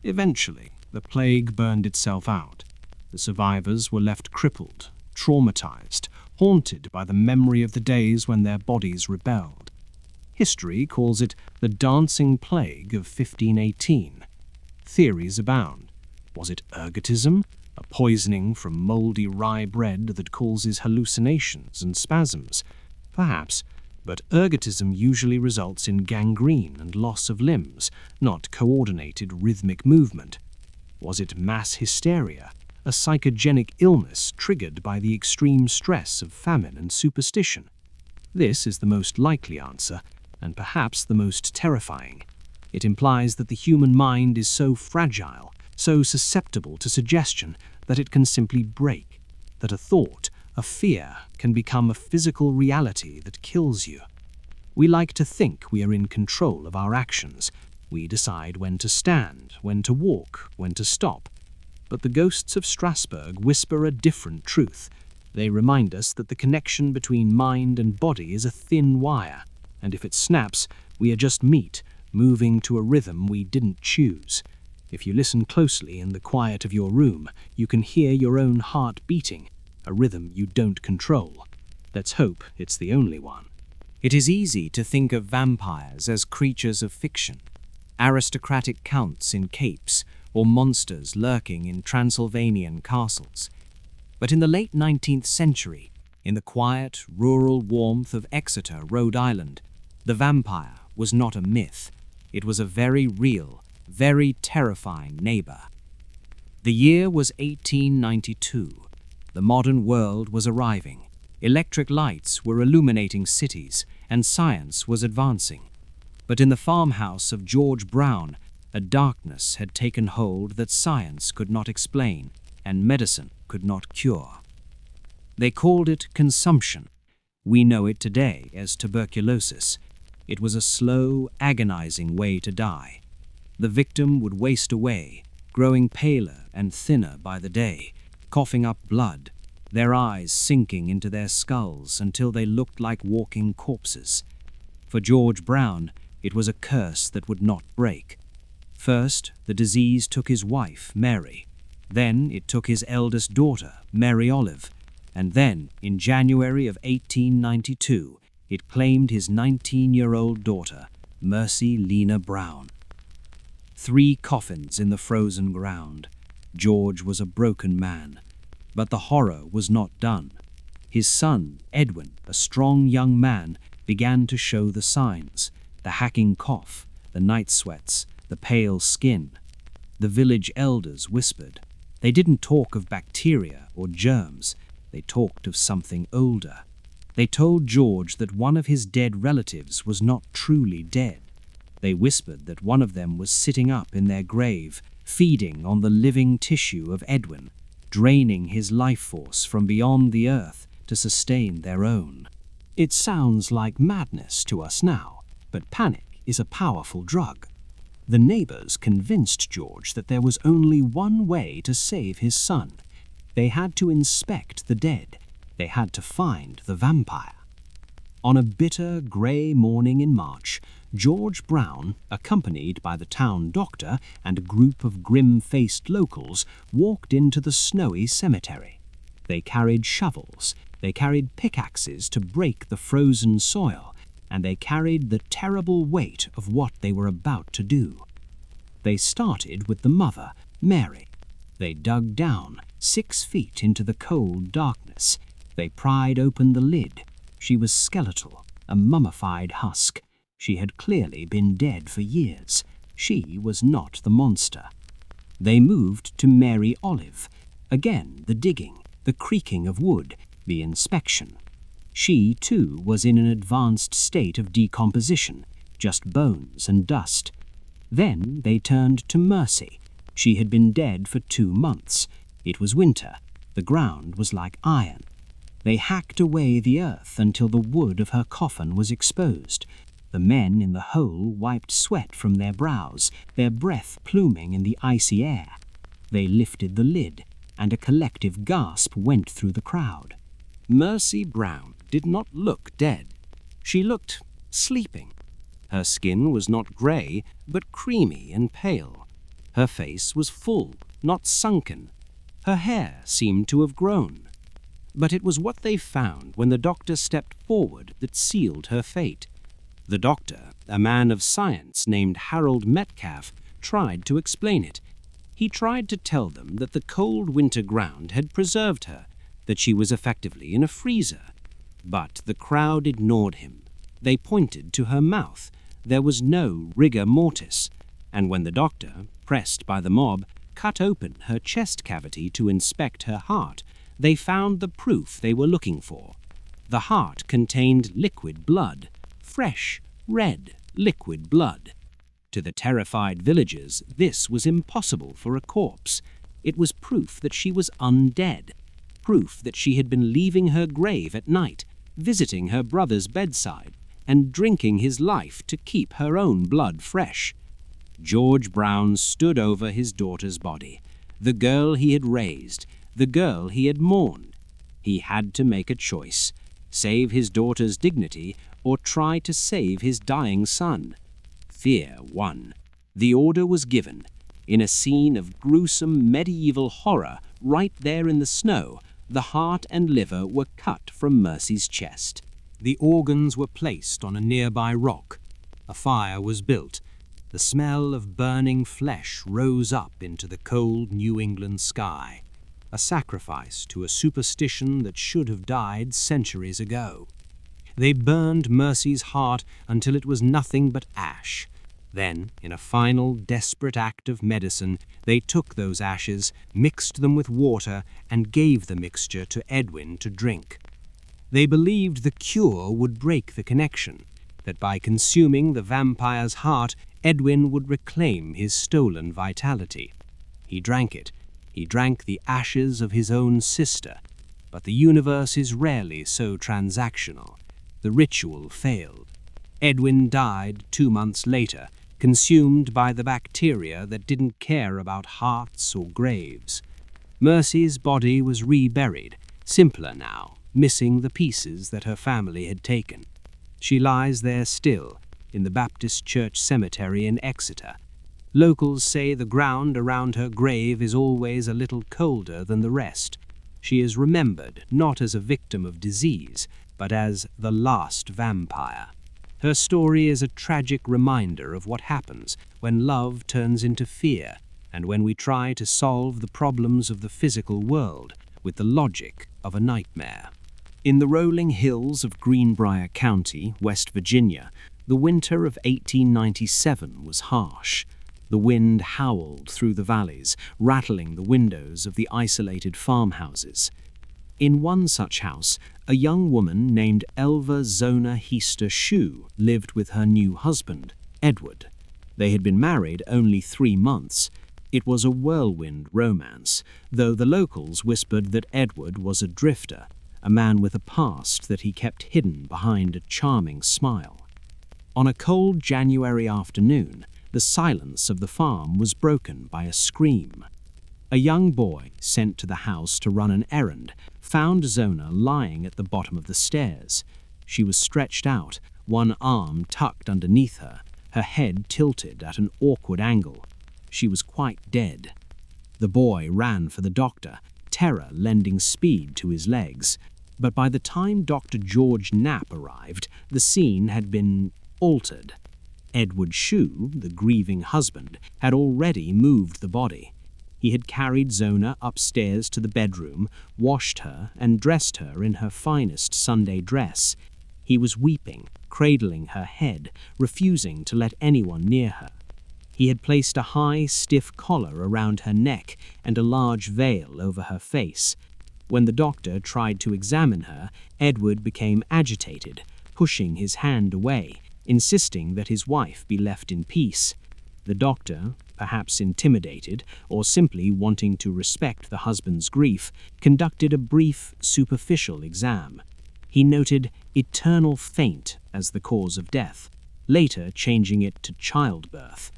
Eventually, the plague burned itself out. The survivors were left crippled, traumatized, haunted by the memory of the days when their bodies rebelled. History calls it the Dancing Plague of 1518. Theories abound. Was it ergotism, a poisoning from moldy rye bread that causes hallucinations and spasms? Perhaps, but ergotism usually results in gangrene and loss of limbs, not coordinated rhythmic movement. Was it mass hysteria, a psychogenic illness triggered by the extreme stress of famine and superstition? This is the most likely answer, and perhaps the most terrifying. It implies that the human mind is so fragile, so susceptible to suggestion, that it can simply break, that a thought, a fear, can become a physical reality that kills you. We like to think we are in control of our actions. We decide when to stand, when to walk, when to stop. But the ghosts of Strasbourg whisper a different truth. They remind us that the connection between mind and body is a thin wire, and if it snaps, we are just meat, moving to a rhythm we didn't choose. If you listen closely in the quiet of your room, you can hear your own heart beating, a rhythm you don't control. Let's hope it's the only one. It is easy to think of vampires as creatures of fiction, aristocratic counts in capes, or monsters lurking in Transylvanian castles. But in the late 19th century, in the quiet, rural warmth of Exeter, Rhode Island, the vampire was not a myth. It was a very real, very terrifying neighbor. The year was 1892. The modern world was arriving. Electric lights were illuminating cities, and science was advancing. But in the farmhouse of George Brown, a darkness had taken hold that science could not explain and medicine could not cure. They called it consumption. We know it today as tuberculosis. It was a slow, agonizing way to die. The victim would waste away, growing paler and thinner by the day, coughing up blood, their eyes sinking into their skulls until they looked like walking corpses. For George Brown, it was a curse that would not break. First, the disease took his wife, Mary. Then it took his eldest daughter, Mary Olive. And then, in January of 1892, it claimed his 19-year-old daughter, Mercy Lena Brown. 3 coffins in the frozen ground. George was a broken man. But the horror was not done. His son, Edwin, a strong young man, began to show the signs: the hacking cough, the night sweats, the pale skin. The village elders whispered. They didn't talk of bacteria or germs. They talked of something older. They told George that one of his dead relatives was not truly dead. They whispered that one of them was sitting up in their grave, feeding on the living tissue of Edwin, draining his life force from beyond the earth to sustain their own. It sounds like madness to us now, but panic is a powerful drug. The neighbors convinced George that there was only one way to save his son. They had to inspect the dead. They had to find the vampire. On a bitter, grey morning in March, George Brown, accompanied by the town doctor and a group of grim-faced locals, walked into the snowy cemetery. They carried shovels, they carried pickaxes to break the frozen soil, and they carried the terrible weight of what they were about to do. They started with the mother, Mary. They dug down 6 feet into the cold darkness. They pried open the lid. She was skeletal, a mummified husk. She had clearly been dead for years. She was not the monster. They moved to Mary Olive. Again, the digging, the creaking of wood, the inspection. She, too, was in an advanced state of decomposition, just bones and dust. Then they turned to Mercy. She had been dead for 2 months. It was winter. The ground was like iron. They hacked away the earth until the wood of her coffin was exposed. The men in the hole wiped sweat from their brows, their breath pluming in the icy air. They lifted the lid, and a collective gasp went through the crowd. Mercy Brown did not look dead. She looked sleeping. Her skin was not grey, but creamy and pale. Her face was full, not sunken. Her hair seemed to have grown. But it was what they found when the doctor stepped forward that sealed her fate. The doctor, a man of science named Harold Metcalf, tried to explain it. He tried to tell them that the cold winter ground had preserved her, that she was effectively in a freezer. But the crowd ignored him. They pointed to her mouth. There was no rigor mortis, and when the doctor, pressed by the mob, cut open her chest cavity to inspect her heart, they found the proof they were looking for. The heart contained liquid blood, fresh, red, liquid blood. To the terrified villagers, this was impossible for a corpse. It was proof that she was undead, proof that she had been leaving her grave at night, visiting her brother's bedside, and drinking his life to keep her own blood fresh. George Brown stood over his daughter's body, the girl he had raised, the girl he had mourned. He had to make a choice: save his daughter's dignity or try to save his dying son. Fear won. The order was given. In a scene of gruesome medieval horror, right there in the snow, the heart and liver were cut from Mercy's chest. The organs were placed on a nearby rock. A fire was built. The smell of burning flesh rose up into the cold New England sky. A sacrifice to a superstition that should have died centuries ago. They burned Mercy's heart until it was nothing but ash. Then, in a final desperate act of medicine, they took those ashes, mixed them with water, and gave the mixture to Edwin to drink. They believed the cure would break the connection, that by consuming the vampire's heart, Edwin would reclaim his stolen vitality. He drank it. He drank the ashes of his own sister. But the universe is rarely so transactional. The ritual failed. Edwin died 2 months later, consumed by the bacteria that didn't care about hearts or graves. Mercy's body was reburied, simpler now, missing the pieces that her family had taken. She lies there still, in the Baptist Church Cemetery in Exeter. Locals say the ground around her grave is always a little colder than the rest. She is remembered not as a victim of disease, but as the last vampire. Her story is a tragic reminder of what happens when love turns into fear and when we try to solve the problems of the physical world with the logic of a nightmare. In the rolling hills of Greenbrier County, West Virginia, the winter of 1897 was harsh. The wind howled through the valleys, rattling the windows of the isolated farmhouses. In one such house, a young woman named Elva Zona Heister Shue lived with her new husband, Edward. They had been married only 3 months. It was a whirlwind romance, though the locals whispered that Edward was a drifter, a man with a past that he kept hidden behind a charming smile. On a cold January afternoon, the silence of the farm was broken by a scream. A young boy, sent to the house to run an errand, found Zona lying at the bottom of the stairs. She was stretched out, one arm tucked underneath her, her head tilted at an awkward angle. She was quite dead. The boy ran for the doctor, terror lending speed to his legs. But by the time Dr. George Knapp arrived, the scene had been altered. Edward Shue, the grieving husband, had already moved the body. He had carried Zona upstairs to the bedroom, washed her, and dressed her in her finest Sunday dress. He was weeping, cradling her head, refusing to let anyone near her. He had placed a high, stiff collar around her neck and a large veil over her face. When the doctor tried to examine her, Edward became agitated, pushing his hand away, insisting that his wife be left in peace. The doctor, perhaps intimidated or simply wanting to respect the husband's grief, conducted a brief, superficial exam. He noted eternal faint as the cause of death, later changing it to childbirth.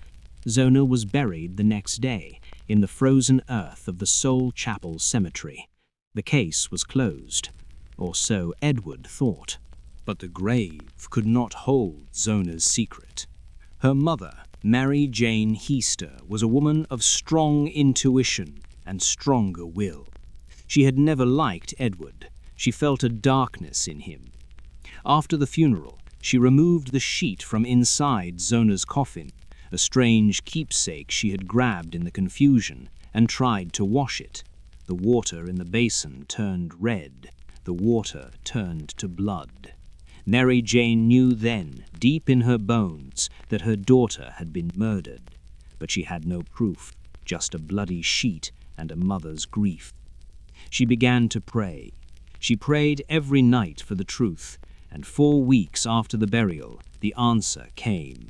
Zona was buried the next day in the frozen earth of the Soul Chapel Cemetery. The case was closed, or so Edward thought. But the grave could not hold Zona's secret. Her mother, Mary Jane Heister, was a woman of strong intuition and stronger will. She had never liked Edward. She felt a darkness in him. After the funeral, she removed the sheet from inside Zona's coffin, a strange keepsake she had grabbed in the confusion, and tried to wash it. The water in the basin turned red. The water turned to blood. Mary Jane knew then, deep in her bones, that her daughter had been murdered. But she had no proof, just a bloody sheet and a mother's grief. She began to pray. She prayed every night for the truth, and 4 weeks after the burial, the answer came.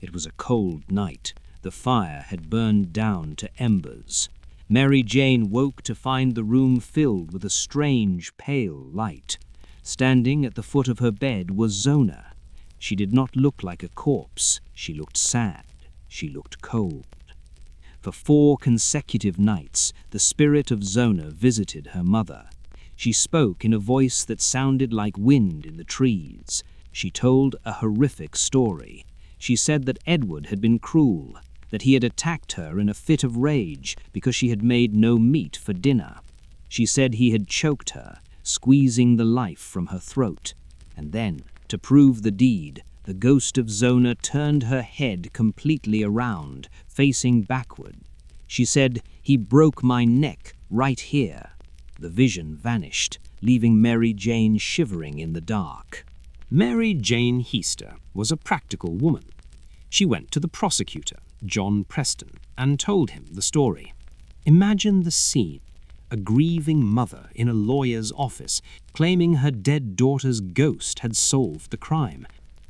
It was a cold night. The fire had burned down to embers. Mary Jane woke to find the room filled with a strange, pale light. Standing at the foot of her bed was Zona. She did not look like a corpse. She looked sad. She looked cold. For 4 consecutive nights, the spirit of Zona visited her mother. She spoke in a voice that sounded like wind in the trees. She told a horrific story. She said that Edward had been cruel, that he had attacked her in a fit of rage because she had made no meat for dinner. She said he had choked her, squeezing the life from her throat. And then, to prove the deed, the ghost of Zona turned her head completely around, facing backward. She said, "He broke my neck right here." The vision vanished, leaving Mary Jane shivering in the dark. Mary Jane Heister was a practical woman. She went to the prosecutor, John Preston, and told him the story. Imagine the scene. A grieving mother in a lawyer's office, claiming her dead daughter's ghost had solved the crime.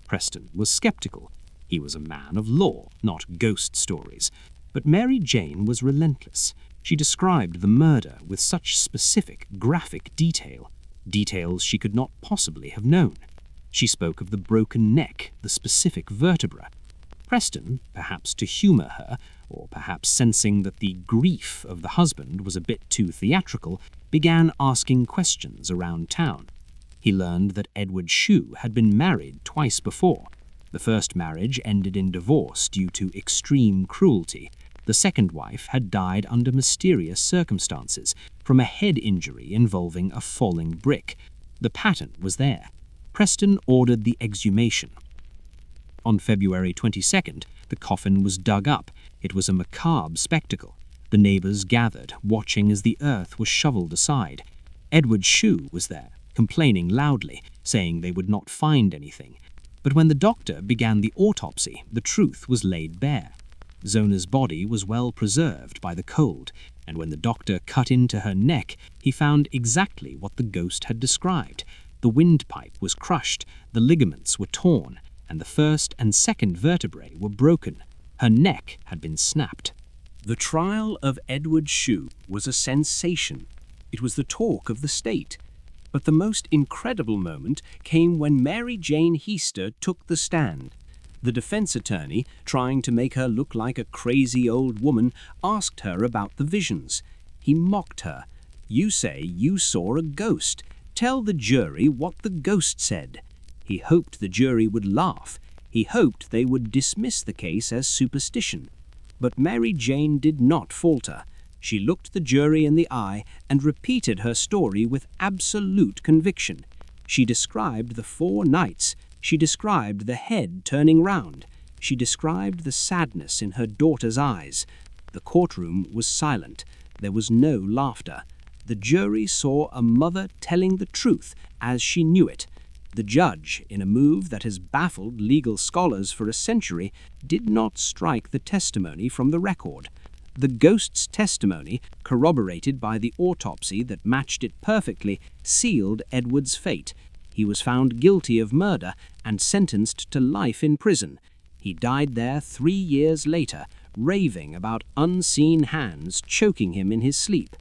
Preston was skeptical. He was a man of law, not ghost stories. But Mary Jane was relentless. She described the murder with such specific, graphic detail, details she could not possibly have known. She spoke of the broken neck, the specific vertebra. Preston, perhaps to humour her, or perhaps sensing that the grief of the husband was a bit too theatrical, began asking questions around town. He learned that Edward Shue had been married twice before. The first marriage ended in divorce due to extreme cruelty. The second wife had died under mysterious circumstances from a head injury involving a falling brick. The pattern was there. Preston ordered the exhumation. On February 22nd, the coffin was dug up. It was a macabre spectacle. The neighbours gathered, watching as the earth was shovelled aside. Edward Shue was there, complaining loudly, saying they would not find anything. But when the doctor began the autopsy, the truth was laid bare. Zona's body was well preserved by the cold, and when the doctor cut into her neck, he found exactly what the ghost had described. The windpipe was crushed, the ligaments were torn, and the first and second vertebrae were broken. Her neck had been snapped. The trial of Edward Shue was a sensation. It was the talk of the state. But the most incredible moment came when Mary Jane Heaster took the stand. The defense attorney, trying to make her look like a crazy old woman, asked her about the visions. He mocked her. "You say you saw a ghost. Tell the jury what the ghost said." He hoped the jury would laugh. He hoped they would dismiss the case as superstition. But Mary Jane did not falter. She looked the jury in the eye and repeated her story with absolute conviction. She described the 4 nights. She described the head turning round. She described the sadness in her daughter's eyes. The courtroom was silent. There was no laughter. The jury saw a mother telling the truth as she knew it. The judge, in a move that has baffled legal scholars for a century, did not strike the testimony from the record. The ghost's testimony, corroborated by the autopsy that matched it perfectly, sealed Edward's fate. He was found guilty of murder and sentenced to life in prison. He died there 3 years later, raving about unseen hands choking him in his sleep.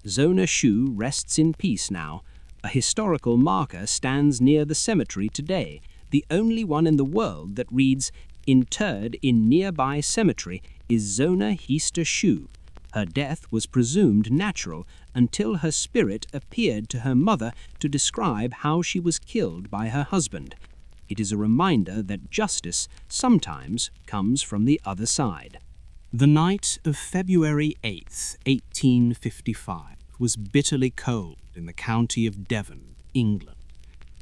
Zona Shue rests in peace now. A historical marker stands near the cemetery today, the only one in the world that reads, "Interred in nearby cemetery is Zona Heaster Shue. Her death was presumed natural until her spirit appeared to her mother to describe how she was killed by her husband. It is a reminder that justice sometimes comes from the other side." The night of February 8th, 1855, was bitterly cold in the county of Devon, England.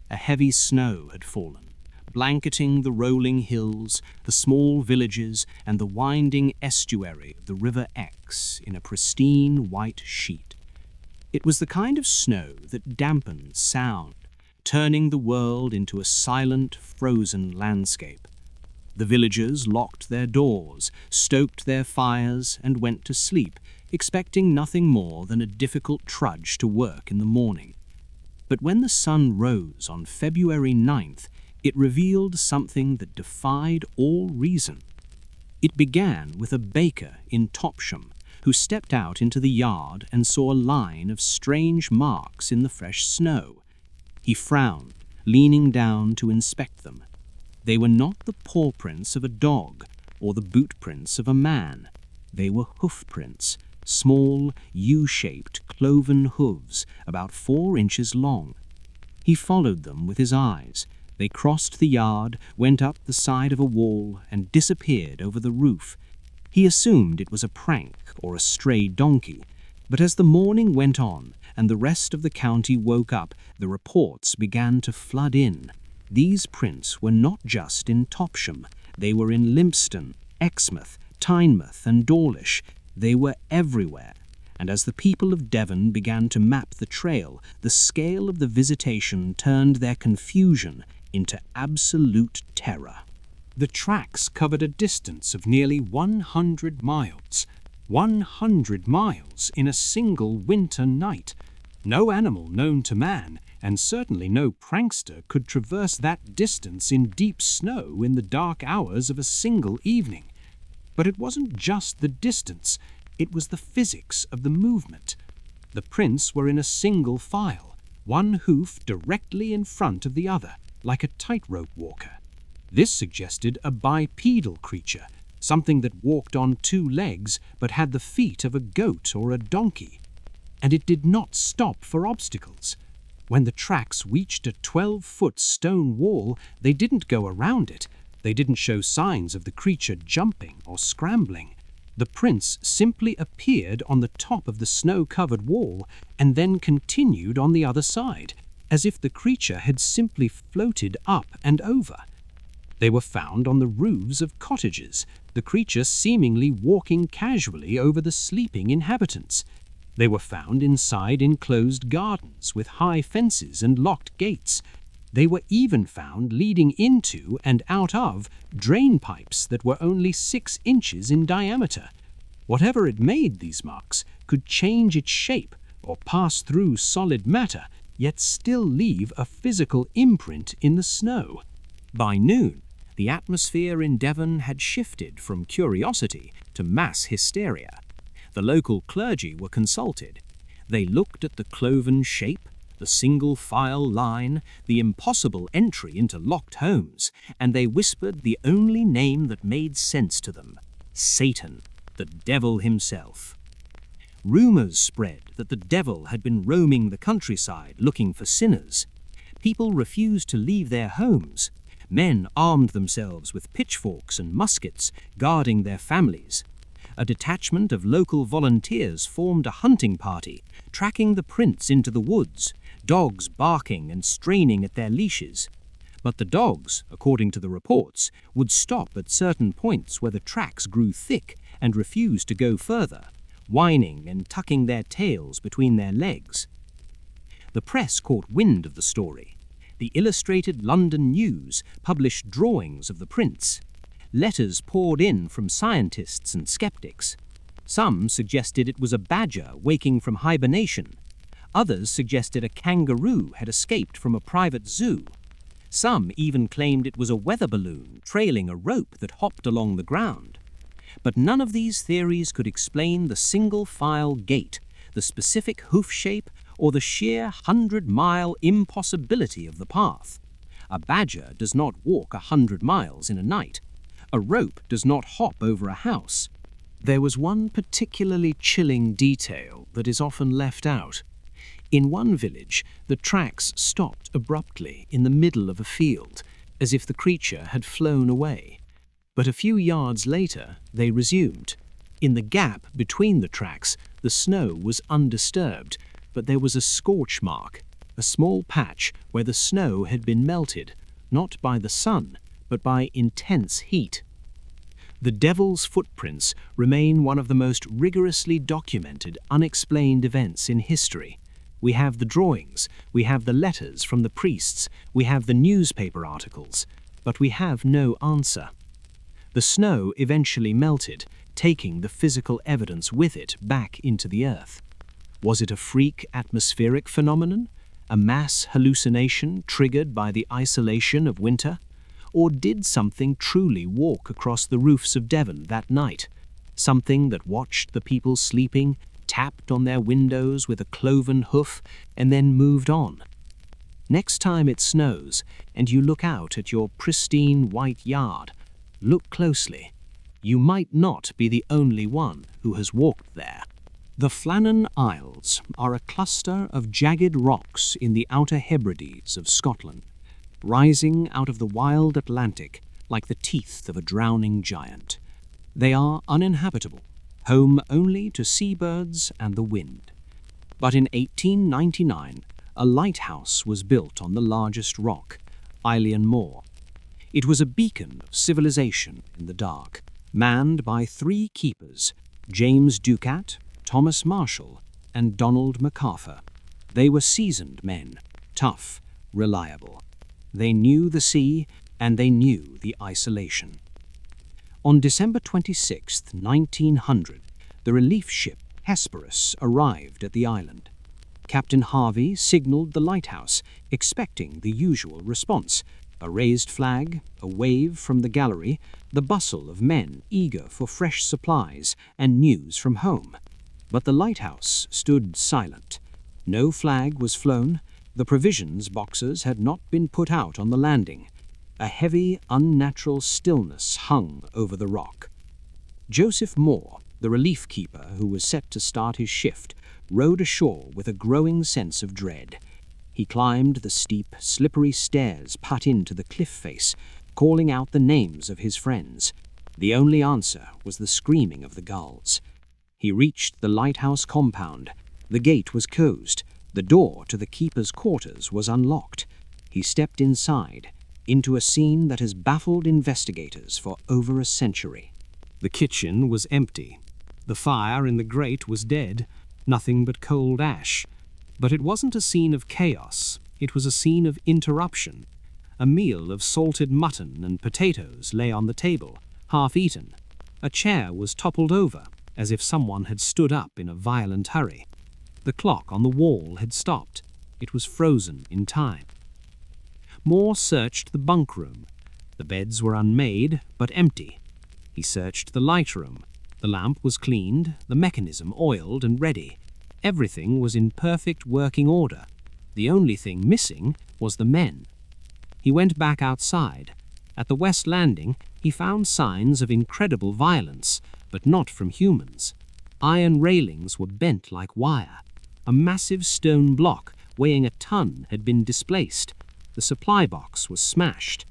A heavy snow had fallen, blanketing the rolling hills, the small villages, and the winding estuary of the River Exe in a pristine white sheet. It was the kind of snow that dampens sound, turning the world into a silent, frozen landscape. The villagers locked their doors, stoked their fires, and went to sleep, expecting nothing more than a difficult trudge to work in the morning. But when the sun rose on February 9th, it revealed something that defied all reason. It began with a baker in Topsham who stepped out into the yard and saw a line of strange marks in the fresh snow. He frowned, leaning down to inspect them. They were not the paw prints of a dog or the boot prints of a man. They were hoof prints, small, U-shaped, cloven hooves, about 4 inches long. He followed them with his eyes. They crossed the yard, went up the side of a wall, and disappeared over the roof. He assumed it was a prank or a stray donkey, but as the morning went on and the rest of the county woke up, the reports began to flood in. These prints were not just in Topsham. They were in Lympstone, Exmouth, Tynemouth, and Dawlish. They were everywhere. And as the people of Devon began to map the trail, the scale of the visitation turned their confusion into absolute terror. The tracks covered a distance of nearly 100 miles. 100 miles in a single winter night. No animal known to man, and certainly no prankster, could traverse that distance in deep snow in the dark hours of a single evening. But it wasn't just the distance, it was the physics of the movement. The prints were in a single file, one hoof directly in front of the other, like a tightrope walker. This suggested a bipedal creature, something that walked on 2 legs but had the feet of a goat or a donkey. And it did not stop for obstacles. When the tracks reached a 12-foot stone wall, they didn't go around it. They didn't show signs of the creature jumping or scrambling. The prints simply appeared on the top of the snow-covered wall and then continued on the other side, as if the creature had simply floated up and over. They were found on the roofs of cottages, the creature seemingly walking casually over the sleeping inhabitants. They were found inside enclosed gardens with high fences and locked gates. They were even found leading into and out of drain pipes that were only 6 inches in diameter. Whatever had made these marks could change its shape or pass through solid matter, yet still leave a physical imprint in the snow. By noon, the atmosphere in Devon had shifted from curiosity to mass hysteria. The local clergy were consulted. They looked at the cloven shape, the single-file line, the impossible entry into locked homes, and they whispered the only name that made sense to them: Satan, the devil himself. Rumors spread that the devil had been roaming the countryside looking for sinners. People refused to leave their homes. Men armed themselves with pitchforks and muskets, guarding their families. A detachment of local volunteers formed a hunting party, tracking the prints into the woods, dogs barking and straining at their leashes. But the dogs, according to the reports, would stop at certain points where the tracks grew thick and refused to go further, whining and tucking their tails between their legs. The press caught wind of the story. The Illustrated London News published drawings of the prints. Letters poured in from scientists and skeptics. Some suggested it was a badger waking from hibernation. Others suggested a kangaroo had escaped from a private zoo. Some even claimed it was a weather balloon trailing a rope that hopped along the ground. But none of these theories could explain the single-file gait, the specific hoof shape, or the sheer 100-mile impossibility of the path. A badger does not walk 100 miles in a night. A rope does not hop over a house. There was one particularly chilling detail that is often left out. In one village, the tracks stopped abruptly in the middle of a field, as if the creature had flown away. But a few yards later, they resumed. In the gap between the tracks, the snow was undisturbed, but there was a scorch mark, a small patch where the snow had been melted, not by the sun, but by intense heat. The devil's footprints remain one of the most rigorously documented unexplained events in history. We have the drawings, we have the letters from the priests, we have the newspaper articles, but we have no answer. The snow eventually melted, taking the physical evidence with it back into the earth. Was it a freak atmospheric phenomenon? A mass hallucination triggered by the isolation of winter? Or did something truly walk across the roofs of Devon that night? Something that watched the people sleeping, tapped on their windows with a cloven hoof, and then moved on? Next time it snows, and you look out at your pristine white yard, look closely. You might not be the only one who has walked there. The Flannan Isles are a cluster of jagged rocks in the Outer Hebrides of Scotland, rising out of the wild Atlantic like the teeth of a drowning giant. They are uninhabitable, home only to seabirds and the wind. But in 1899, a lighthouse was built on the largest rock, Eilean Moor. It was a beacon of civilization in the dark, manned by 3 keepers, James Ducat, Thomas Marshall, and Donald MacArthur. They were seasoned men, tough, reliable. They knew the sea, and they knew the isolation. On December 26, 1900, the relief ship Hesperus arrived at the island. Captain Harvey signaled the lighthouse, expecting the usual response: a raised flag, a wave from the gallery, the bustle of men eager for fresh supplies and news from home. But the lighthouse stood silent. No flag was flown. The provisions boxes had not been put out on the landing. A heavy, unnatural stillness hung over the rock. Joseph Moore, the relief keeper who was set to start his shift, rowed ashore with a growing sense of dread. He climbed the steep, slippery stairs put into the cliff face, calling out the names of his friends. The only answer was the screaming of the gulls. He reached the lighthouse compound. The gate was closed. The door to the keeper's quarters was unlocked. He stepped inside, into a scene that has baffled investigators for over a century. The kitchen was empty. The fire in the grate was dead, nothing but cold ash. But it wasn't a scene of chaos, it was a scene of interruption. A meal of salted mutton and potatoes lay on the table, half eaten. A chair was toppled over, as if someone had stood up in a violent hurry. The clock on the wall had stopped. It was frozen in time. Moore searched the bunk room. The beds were unmade, but empty. He searched the light room. The lamp was cleaned, the mechanism oiled and ready. Everything was in perfect working order. The only thing missing was the men. He went back outside. At the west landing, he found signs of incredible violence, but not from humans. Iron railings were bent like wire. A massive stone block weighing a ton had been displaced. The supply box was smashed.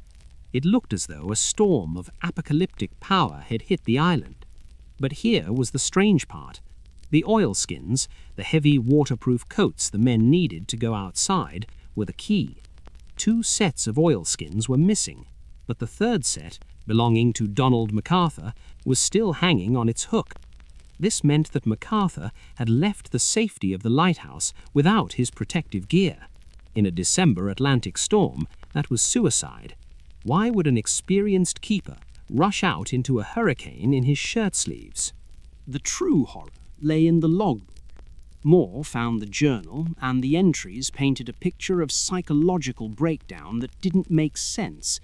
It looked as though a storm of apocalyptic power had hit the island. But here was the strange part. The oilskins, the heavy waterproof coats the men needed to go outside, were the key. 2 sets of oilskins were missing, but the third set, belonging to Donald MacArthur, was still hanging on its hook. This meant that MacArthur had left the safety of the lighthouse without his protective gear. In a December Atlantic storm, that was suicide. Why would an experienced keeper rush out into a hurricane in his shirt sleeves? The true horror lay in the logbook. Moore found the journal, and the entries painted a picture of psychological breakdown that didn't make sense.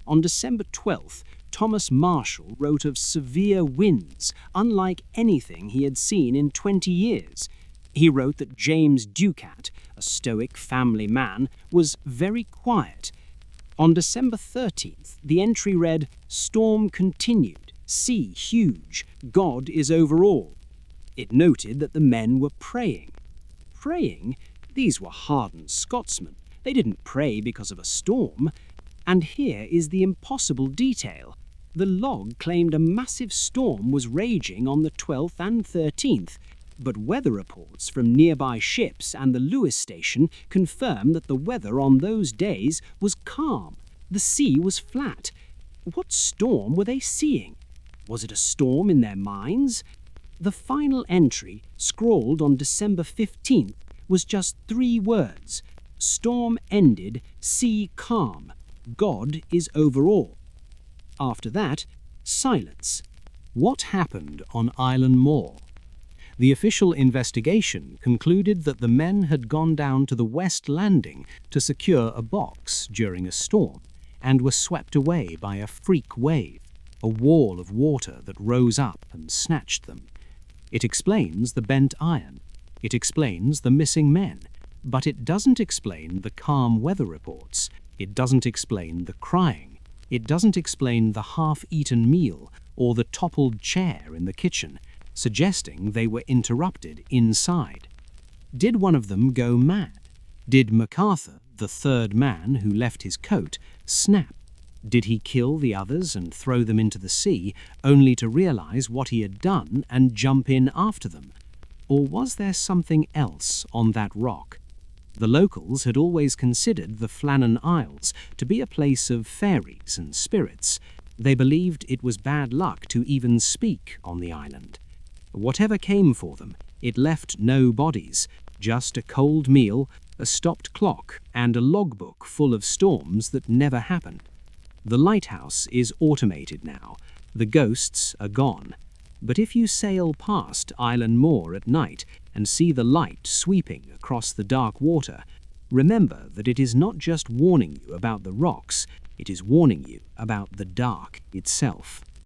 On December 12th, Thomas Marshall wrote of severe winds, unlike anything he had seen in 20 years. He wrote that James Ducat, a stoic family man, was very quiet. On December 13th, the entry read, "Storm continued, sea huge, God is over all." It noted that the men were praying. Praying? These were hardened Scotsmen. They didn't pray because of a storm. And here is the impossible detail. The log claimed a massive storm was raging on the 12th and 13th, but weather reports from nearby ships and the Lewis station confirm that the weather on those days was calm. The sea was flat. What storm were they seeing? Was it a storm in their minds? The final entry, scrawled on December 15th, was just 3 words. Storm ended, sea calm. God is over all. After that, silence. What happened on Island Moor? The official investigation concluded that the men had gone down to the west landing to secure a box during a storm and were swept away by a freak wave, a wall of water that rose up and snatched them. It explains the bent iron. It explains the missing men. But it doesn't explain the calm weather reports. It doesn't explain the crying. It doesn't explain the half-eaten meal or the toppled chair in the kitchen, suggesting they were interrupted inside. Did one of them go mad? Did MacArthur, the third man who left his coat, snap? Did he kill the others and throw them into the sea, only to realize what he had done and jump in after them? Or was there something else on that rock? The locals had always considered the Flannan Isles to be a place of fairies and spirits. They believed it was bad luck to even speak on the island. Whatever came for them, it left no bodies, just a cold meal, a stopped clock, and a logbook full of storms that never happened. The lighthouse is automated now. The ghosts are gone. But if you sail past Island Moor at night and see the light sweeping across the dark water, remember that it is not just warning you about the rocks, it is warning you about the dark itself.